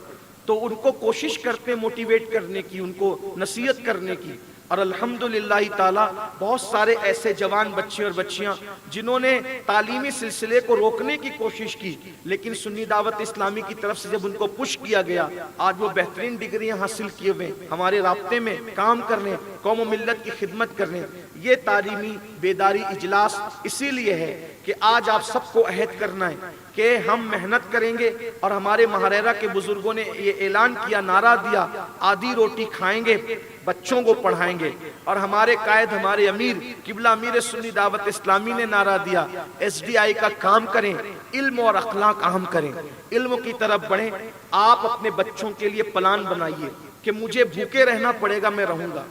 تو ان کو کوشش کرتے ہیں موٹیویٹ کرنے کی، ان کو نصیحت کرنے کی۔ اور الحمدللہ تعالی بہت سارے ایسے جوان بچے اور بچیاں جنہوں نے تعلیمی سلسلے کو روکنے کی کوشش کی، لیکن سنی دعوت اسلامی کی طرف سے جب ان کو پش کیا گیا، آج وہ بہترین ڈگریاں حاصل کیے ہوئے ہمارے رابطے میں کام کرنے، قوم و ملت کی خدمت کرنے۔ یہ تعلیمی بیداری اجلاس اسی لیے ہے کہ آج آپ سب کو عہد کرنا ہے کہ ہم محنت کریں گے، اور ہمارے مہریرہ کے بزرگوں نے یہ اعلان کیا، نعرہ دیا، آدھی روٹی کھائیں گے، بچوں کو پڑھائیں گے۔ اور ہمارے قائد، ہمارے امیر قبلہ امیر سنی دعوت اسلامی نے نعرہ دیا، ایس ڈی آئی کا کام کریں، علم اور اخلاق اہم کریں، علم کی طرف بڑھیں۔ آپ اپنے بچوں کے لیے پلان بنائیے کہ مجھے بھوکے رہنا پڑے گا، میں رہوں گا،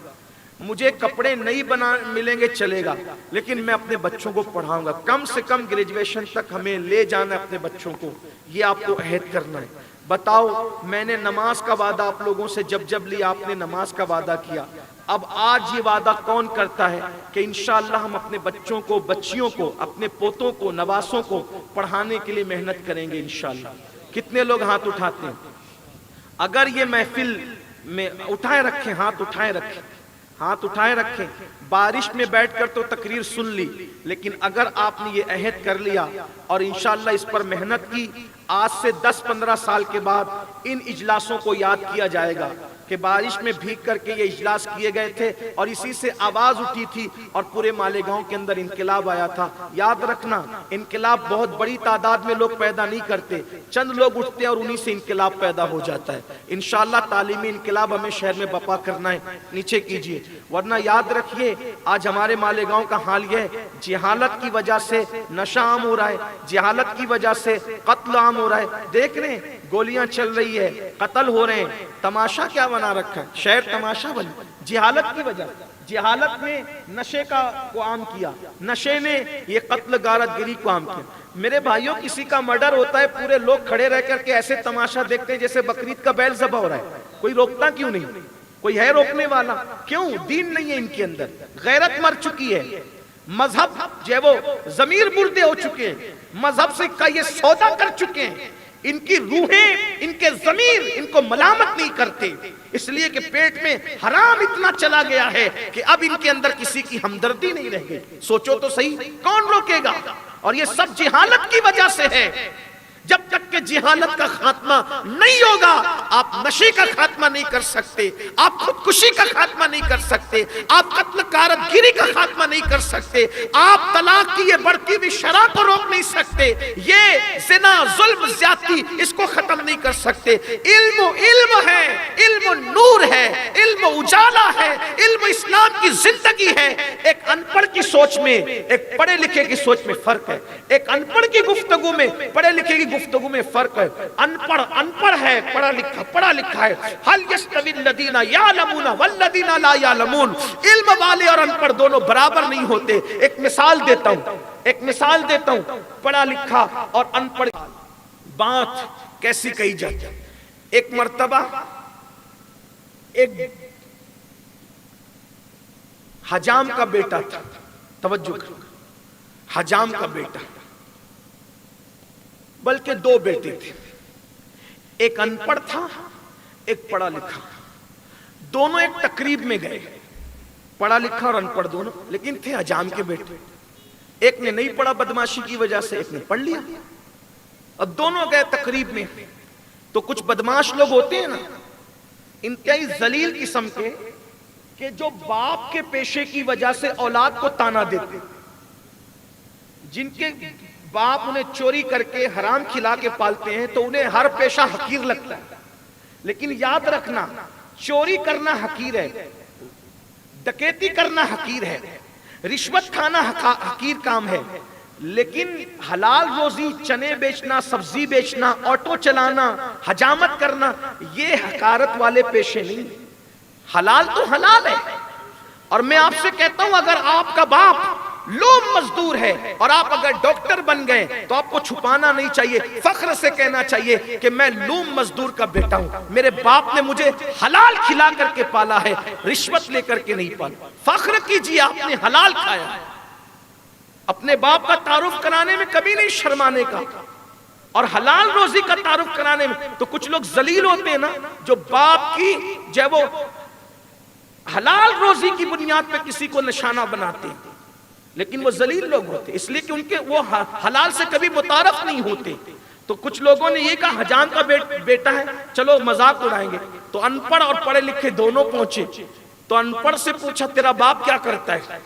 مجھے کپڑے نہیں ملیں گے چلے گا، لیکن میں اپنے بچوں کو پڑھاؤں گا، کم سے کم گریجویشن تک ہمیں لے جانا ہے اپنے بچوں کو، یہ آپ کو عہد کرنا ہے۔ بتاؤ، میں نے نماز کا وعدہ آپ لوگوں سے جب لیا، آپ نے نماز کا وعدہ کیا، اب آج یہ وعدہ کون کرتا ہے کہ انشاءاللہ ہم اپنے بچوں کو، بچیوں کو، اپنے پوتوں کو، نواسوں کو پڑھانے کے لیے محنت کریں گے انشاءاللہ؟ کتنے لوگ ہاتھ اٹھاتے ہیں؟ اگر یہ محفل میں اٹھائے رکھیں، ہاتھ اٹھائے رکھیں، ہاتھ اٹھائے رکھیں۔ بارش میں بیٹھ کر تو تقریر سن لی، لیکن اگر آپ نے یہ عہد کر لیا اور انشاءاللہ اس پر محنت کی، آج سے 10-15 سال کے بعد ان اجلاسوں کو یاد کیا جائے گا کہ بارش میں بھیگ کر کے یہ اجلاس کیے گئے تھے، اور اسی سے آواز اٹھی تھی اور پورے مالیگاؤں کے اندر انقلاب آیا تھا۔ یاد رکھنا، انقلاب بہت بڑی تعداد میں لوگ پیدا نہیں کرتے، چند لوگ اٹھتے ہیں اور انہی سے انقلاب پیدا ہو جاتا ہے۔ انشاءاللہ تعلیمی انقلاب ہمیں شہر میں برپا کرنا ہے، نیچے کیجئے۔ ورنہ یاد رکھیے، آج ہمارے مالیگاؤں کا حال یہ ہے، جہالت کی وجہ سے نشہ عام ہو رہا ہے، جہالت کی وجہ سے قتل عام ہو رہا ہے، دیکھ رہے ہیں گولیاں چل رہی ہے، قتل ہو رہے ہیں، تماشا کیا بنا رکھا ہے، شہر تماشا بن، جہالت کی وجہ، جہالت نے نشے کو عام کیا، نشے نے یہ قتل غارت گری کو عام کیا۔ میرے بھائیوں، کسی کا مرڈر ہوتا ہے، پورے لوگ کھڑے رہ کر کے ایسے تماشا دیکھتے ہیں جیسے بقرعید کا بیل ذبح ہو رہا ہے، کوئی روکتا کیوں نہیں؟ کوئی ہے روکنے والا؟ کیوں؟ دین نہیں ہے ان کے اندر، غیرت مر چکی ہے، مذہب جو ہے وہ ضمیر مردے ہو چکے ہیں، مذہب سے کا یہ سودا کر چکے ہیں، ان کی روحیں، ان کے ضمیر ان کو ملامت نہیں کرتے، اس لیے کہ پیٹ میں حرام اتنا چلا گیا ہے کہ اب ان کے اندر کسی کی ہمدردی نہیں رہ گئی۔ سوچو تو صحیح، کون روکے گا؟ اور یہ سب جہالت کی وجہ سے ہے۔ جب تک کہ جہالت کا خاتمہ نہیں ہوگا، آپ نشے کا خاتمہ نہیں کر سکتے، آپ خودکشی کا خاتمہ نہیں کر سکتے، آپ قتل غارت گری کا خاتمہ نہیں کر سکتے، آپ طلاق کی یہ بڑھتی ہوئی شرح کو روک نہیں سکتے، یہ زنا، ظلم، زیادتی، اس کو ختم نہیں کر سکتے۔ علم ہے، علم نور ہے، علم اجالا ہے، علم اسلام کی زندگی ہے۔ ایک ان پڑھ کی سوچ میں، ایک پڑھے لکھے کی سوچ میں فرق ہے، ایک ان پڑھ کی گفتگو میں پڑھے لکھے کی گفتگو میں فرق ہے۔ ان پڑھ ہے، پڑھا لکھا ہے۔ حل یستوی الذین یعلمون والذین لا یعلمون، علم والے اور ان پڑھ دونوں برابر نہیں ہوتے۔ ایک مثال دیتا ہوں، پڑھا لکھا اور ان پڑھ بات کیسی کہی جاتی ہے۔ ایک مرتبہ ایک حجام کا بیٹا تھا، توجہ کرو، حجام کا بیٹا، بلکہ 2 بیٹے تھے، ایک ان پڑھ تھا، ایک پڑھا لکھا۔ دونوں ایک تقریب میں گئے، پڑھا لکھا اور ان پڑھ دونوں، لیکن تھے حجام کے بیٹے۔ ایک نے نہیں پڑھا بدماشی کی وجہ سے، ایک نے پڑھ لیا، اور دونوں گئے تقریب میں۔ تو کچھ بدماش لوگ ہوتے ہیں نا، انتہائی ذلیل قسم کے، کہ جو باپ کے پیشے کی وجہ سے اولاد کو تانا دیتے، جن کے باپ انہیں چوری کر کے حرام کھلا کے پالتے ہیں تو انہیں ہر پیشہ حقیر لگتا ہے۔ لیکن یاد رکھنا، چوری کرنا حقیر ہے، ڈکیتی کرنا حقیر ہے، رشوت کھانا حقیر کام ہے، لیکن حلال روزی، چنے بیچنا، سبزی بیچنا، آٹو چلانا، حجامت کرنا، یہ حقارت والے پیشے نہیں۔ حلال تو حلال ہے۔ اور میں آپ سے کہتا ہوں، اگر آپ کا باپ لوم مزدور ہے اور آپ اگر ڈاکٹر بن گئے تو آپ کو چھپانا نہیں چاہیے، فخر سے کہنا چاہیے کہ میں لوم مزدور کا بیٹا ہوں، میرے باپ نے مجھے حلال کھلا کر کے پالا ہے، رشوت لے کر کے نہیں پالا۔ فخر کیجئے، آپ نے حلال کھایا ہے۔ اپنے باپ کا تعارف کرانے میں کبھی نہیں شرمانے کا، اور حلال روزی کا تعارف کرانے میں۔ تو کچھ لوگ ذلیل ہوتے ہیں نا، جو باپ کی جو وہ حلال روزی کی بنیاد پہ کسی کو نشانہ بناتے ہیں، لیکن وہ ذلیل لوگ ہوتے اس لیے کہ ان کے وہ حلال سے کبھی متعارف نہیں ہوتے۔ تو کچھ لوگوں نے یہ کہا حجام کا بیٹا ہے، چلو مذاق اڑائیں گے۔ تو ان پڑھ اور پڑھے لکھے دونوں پہنچے، تو ان پڑھ سے پوچھا تیرا باپ کیا کرتا ہے؟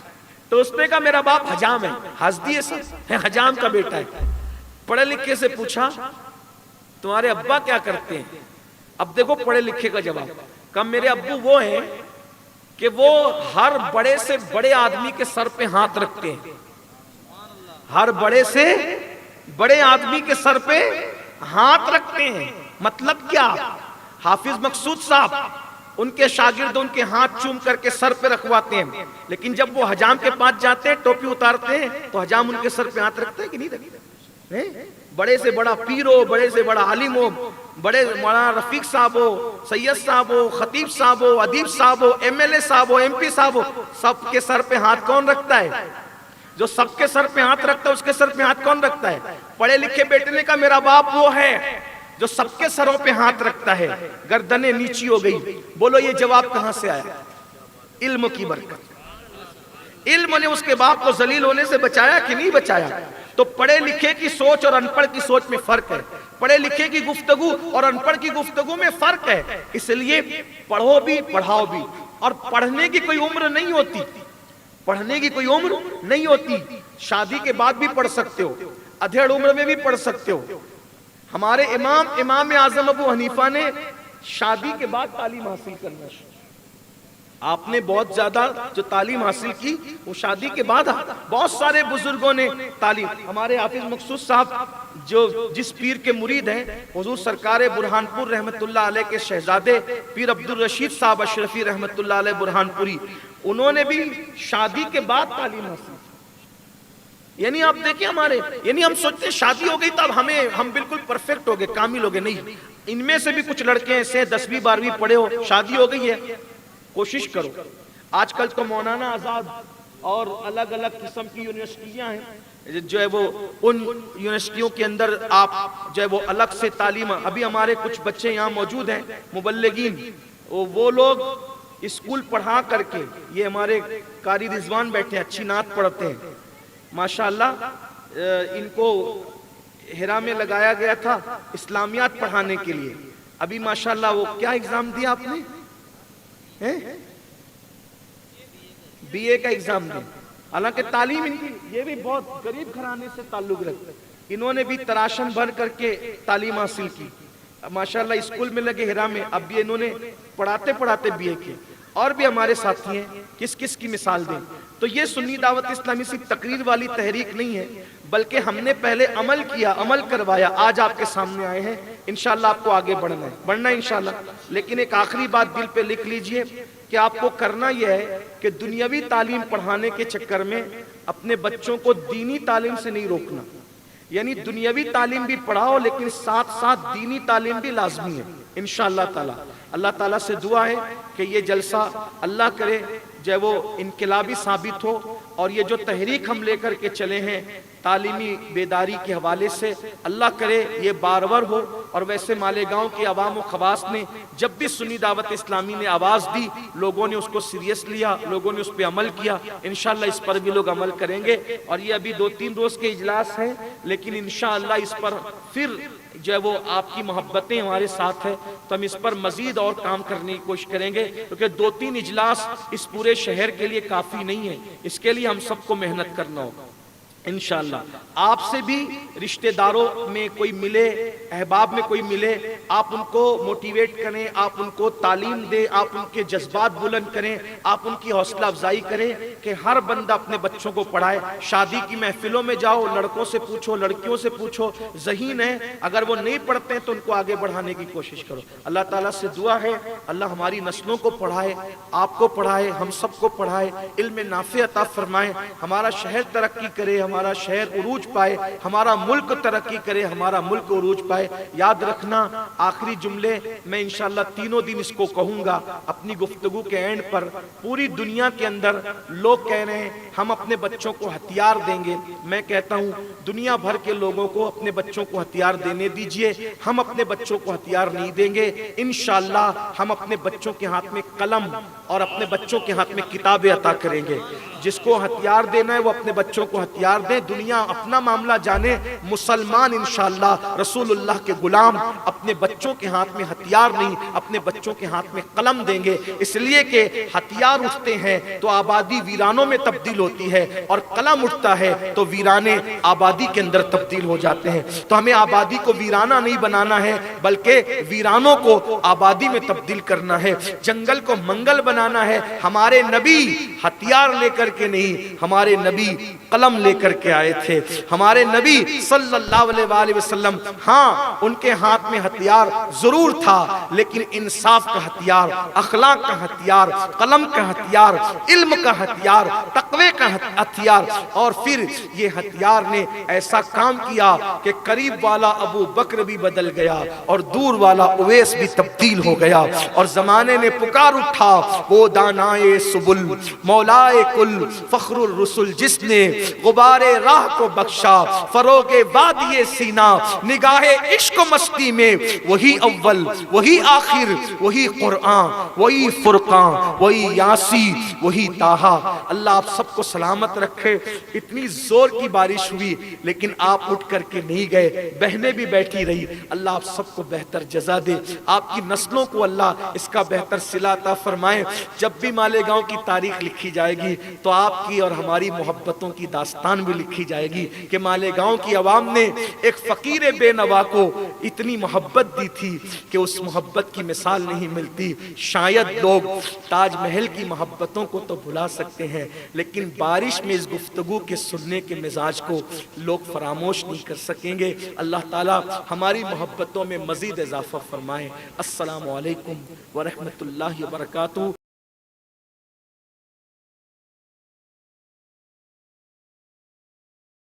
تو اس نے کہا میرا باپ حجام ہے۔ ہنس دیے سب، ہے حجام کا بیٹا ہے۔ پڑھے لکھے سے پوچھا تمہارے ابا کیا کرتے ہیں؟ اب دیکھو پڑھے لکھے کا جواب، کہا میرے ابو وہ ہیں کہ وہ ہر بڑے سے بڑے آدمی کے سر پہ ہاتھ رکھتے ہیں، ہر بڑے سے بڑے آدمی کے سر پہ ہاتھ رکھتے ہیں۔ مطلب کیا؟ حافظ مقصود صاحب ان کے شاگرد ان کے ہاتھ چوم کر کے سر پہ رکھواتے ہیں، لیکن جب وہ حجام کے پاس جاتے ہیں ٹوپی اتارتے ہیں تو حجام ان کے سر پہ ہاتھ رکھتے ہیں کہ نہیں رکھتے؟ بڑے سے بڑا پیر ہو، بڑے سے بڑا عالم ہو، بڑے مولانا رفیق صاحب ہو، سید صاحب ہو، خطیب صاحب ہو، ادیب صاحب ہو، ایم ایل اے صاحب ہو، ایم پی صاحب ہو، سب کے سر پہ ہاتھ کون رکھتا ہے؟ جو سب کے سر پہ ہاتھ رکھتا ہے اس کے سر پہ ہاتھ کون رکھتا ہے؟ پڑھے لکھے بیٹے نے کہا میرا باپ وہ ہے جو سب کے سروں پہ ہاتھ رکھتا ہے۔ گردنیں نیچی ہو گئی۔ بولو یہ جواب کہاں سے آیا؟ علم کی برکت۔ علم نے اس کے باپ کو ذلیل ہونے سے بچایا کہ نہیں بچایا؟ تو پڑھے لکھے کی سوچ اور ان پڑھ کی سوچ میں فرق ہے، پڑھے لکھے کی گفتگو اور ان پڑھ کی گفتگو میں فرق ہے۔ اس لیے پڑھو بھی پڑھاؤ بھی، اور پڑھنے کی کوئی عمر نہیں ہوتی، پڑھنے کی کوئی عمر نہیں ہوتی۔ شادی کے بعد بھی پڑھ سکتے ہو، ادھیڑ عمر میں بھی پڑھ سکتے ہو۔ ہمارے امام اعظم ابو حنیفہ نے شادی کے بعد تعلیم حاصل کرنا شروع۔ آپ نے بہت زیادہ جو تعلیم حاصل کی وہ شادی کے بعد۔ بہت سارے بزرگوں نے تعلیم، ہمارے حافظ مقصود صاحب جو جس پیر کے مرید ہیں، حضور سرکار برہان پور رحمت اللہ علیہ کے شہزادے پیر عبد الرشید صاحب اشرفی رحمت اللہ علیہ برہان پوری، انہوں نے بھی شادی کے بعد تعلیم حاصل کی۔ یعنی آپ دیکھیں ہمارے، یعنی ہم سوچتے ہیں شادی ہو گئی تو اب ہم بالکل پرفیکٹ ہو گئے، کامل ہو گئے۔ نہیں، ان میں سے بھی کچھ لڑکے ایسے 10ویں 12ویں پڑھے ہو، شادی ہو گئی ہے، کوشش کرو۔ آج کل تو مولانا آزاد اور الگ الگ قسم کی یونیورسٹیاں ہیں، جو ہے وہ ان یونیورسٹیوں کے اندر آپ جو ہے وہ الگ سے تعلیم۔ ابھی ہمارے کچھ بچے یہاں موجود ہیں مبلغین، وہ لوگ اسکول پڑھا کر کے، یہ ہمارے قاری رضوان بیٹھے اچھی نعت پڑھتے ہیں ماشاءاللہ، ان کو ہرا میں لگایا گیا تھا اسلامیات پڑھانے کے لیے۔ ابھی ماشاءاللہ وہ کیا ایگزام دیا آپ نے؟ بی اے کا ایگزام دیا۔ حالانکہ تعلیم ان کی، یہ بھی بہت غریب گھرانے سے تعلق رکھتے، انہوں نے بھی تراشن بھر کر کے تعلیم حاصل کی ماشاءاللہ، اسکول میں لگے ہرا میں۔ اب بھی انہوں نے پڑھاتے پڑھاتے بی اے کی۔ اور بھی ہمارے ساتھی ہیں، کس کس کی مثال دیں؟ تو یہ سنی دعوت اسلامی صرف تقریر والی تحریک نہیں ہے، بلکہ ہم نے پہلے عمل کیا، عمل کروایا، آج آپ کے سامنے آئے ہیں۔ انشاءاللہ آپ کو آگے بڑھنا ہے انشاءاللہ۔ لیکن ایک آخری بات دل پہ لکھ لیجئے کہ آپ کو کرنا یہ ہے کہ دنیاوی تعلیم پڑھانے کے چکر میں اپنے بچوں کو دینی تعلیم سے نہیں روکنا۔ یعنی دنیاوی تعلیم بھی پڑھاؤ، لیکن ساتھ ساتھ دینی تعلیم بھی لازمی ہے انشاءاللہ تعالی۔ اللہ تعالیٰ سے دعا ہے کہ یہ جلسہ اللہ کرے جو وہ انقلابی ثابت ہو، اور یہ جو تحریک ہم لے کر کے چلے ہیں تعلیمی بیداری کے حوالے سے، اللہ کرے یہ بارور ہو۔ اور ویسے مالیگاؤں کے عوام و خواص نے جب بھی سنی دعوت اسلامی نے آواز دی، لوگوں نے اس کو سیریس لیا، لوگوں نے اس پہ عمل کیا۔ انشاءاللہ اس پر بھی لوگ عمل کریں گے، اور یہ ابھی 2-3 روز کے اجلاس ہیں، لیکن انشاءاللہ اس پر پھر جو ہے وہ آپ کی محبتیں ہمارے ساتھ ہیں تو ہم اس پر مزید اور کام کرنے کی کوشش کریں گے، کیونکہ 2-3 اجلاس اس پورے شہر کے لیے کافی نہیں ہے، اس کے لیے ہم سب کو محنت کرنا ہوگا انشاءاللہ۔ آپ سے بھی رشتہ داروں میں کوئی ملے، احباب میں کوئی ملے، آپ ان کو موٹیویٹ کریں، آپ ان کو تعلیم دیں، آپ ان کے جذبات بلند کریں، آپ ان کی حوصلہ افزائی کریں کہ ہر بندہ اپنے بچوں کو پڑھائے۔ شادی کی محفلوں میں جاؤ، لڑکوں سے پوچھو، لڑکیوں سے پوچھو، ذہین ہے، اگر وہ نہیں پڑھتے ہیں تو ان کو آگے بڑھانے کی کوشش کرو۔ اللہ تعالیٰ سے دعا ہے اللہ ہماری نسلوں کو پڑھائے، آپ کو پڑھائے، ہم سب کو پڑھائے، علم نافع عطا فرمائے، ہمارا شہر ترقی کرے، ہمارا شہر عروج پائے، ہمارا ملک ترقی کرے، ہمارا ملک عروج پائے۔ یاد رکھنا آخری جملے میں انشاءاللہ تینوں دن اس کو کہوں گا اپنی گفتگو کے اینڈ پر۔ پوری دنیا کے اندر لوگ کہہ رہے ہیں ہم اپنے بچوں کو ہتھیار دیں گے، میں کہتا ہوں دنیا بھر کے لوگوں کو اپنے بچوں کو ہتھیار دینے دیجئے، ہم اپنے بچوں کو ہتھیار نہیں دیں گے۔ انشاءاللہ ہم اپنے بچوں کے ہاتھ میں قلم اور اپنے بچوں کے ہاتھ میں کتابیں عطا کریں گے۔ جس کو ہتھیار دینا ہے وہ اپنے بچوں کو ہتھیار دے، دنیا اپنا معاملہ جانے۔ مسلمان انشاءاللہ رسول اللہ کے غلام اپنے بچوں کے ہاتھ میں ہتھیار نہیں، اپنے بچوں کے ہاتھ میں قلم دیں گے، اس لیے کہ ہتھیار اٹھتے ہیں تو آبادی ویرانوں میں تبدیل ہوتی ہے، اور قلم اٹھتا ہے تو ویرانے آبادی کے اندر تبدیل ہو جاتے ہیں۔ تو ہمیں آبادی کو ویرانہ نہیں بنانا ہے بلکہ ویرانوں کو آبادی میں تبدیل کرنا ہے، جنگل کو منگل بنانا ہے۔ ہمارے نبی ہتھیار لے کر کے نہیں، ہمارے نبی قلم لے کر کے آئے تھے۔ ہمارے نبی صلی اللہ علیہ وآلہ وسلم، ہاں ان کے ہاتھ میں ہتھیار ضرور تھا لیکن انصاف کا ہتھیار، اخلاق کا ہتھیار، قلم کا ہتھیار، علم کا ہتھیار، تقوی کا ہتھیار۔ اور پھر یہ ہتھیار نے ایسا کام کیا کہ قریب والا ابو بکر بھی بدل گیا اور دور والا اویس بھی تبدیل ہو گیا، اور زمانے نے پکار اٹھا وہ دانائے سبل مولائے کل فخر الرسل، جس نے غبار راہ کو بخشا فروغ وادی سینہ نگاہ عشق و مستی میں، وہی اول وہی آخر وہی قرآن وہی فرقان وہی یاسی وہی طٰہٰ۔ اللہ آپ سب کو سلامت رکھے۔ اتنی زور کی بارش ہوئی لیکن آپ اٹھ کر کے نہیں گئے، بہنیں بھی بیٹھی رہی۔ اللہ آپ سب کو بہتر جزا دے، آپ کی نسلوں کو اللہ اس کا بہتر صلہ عطا فرمائے۔ جب بھی مالیگاؤں کی تاریخ لکھی جائے گی تو آپ کی اور ہماری محبتوں کی داستان بھی لکھی جائے گی کہ مالیگاؤں کی عوام نے ایک فقیر بے نوا کو اتنی محبت دی تھی کہ اس محبت کی مثال نہیں ملتی۔ شاید لوگ تاج محل کی محبتوں کو تو بھلا سکتے ہیں لیکن بارش میں اس گفتگو کے سننے کے مزاج کو لوگ فراموش نہیں کر سکیں گے۔ اللہ تعالی ہماری محبتوں میں مزید اضافہ فرمائے۔ السلام علیکم ورحمۃ اللہ وبرکاتہ۔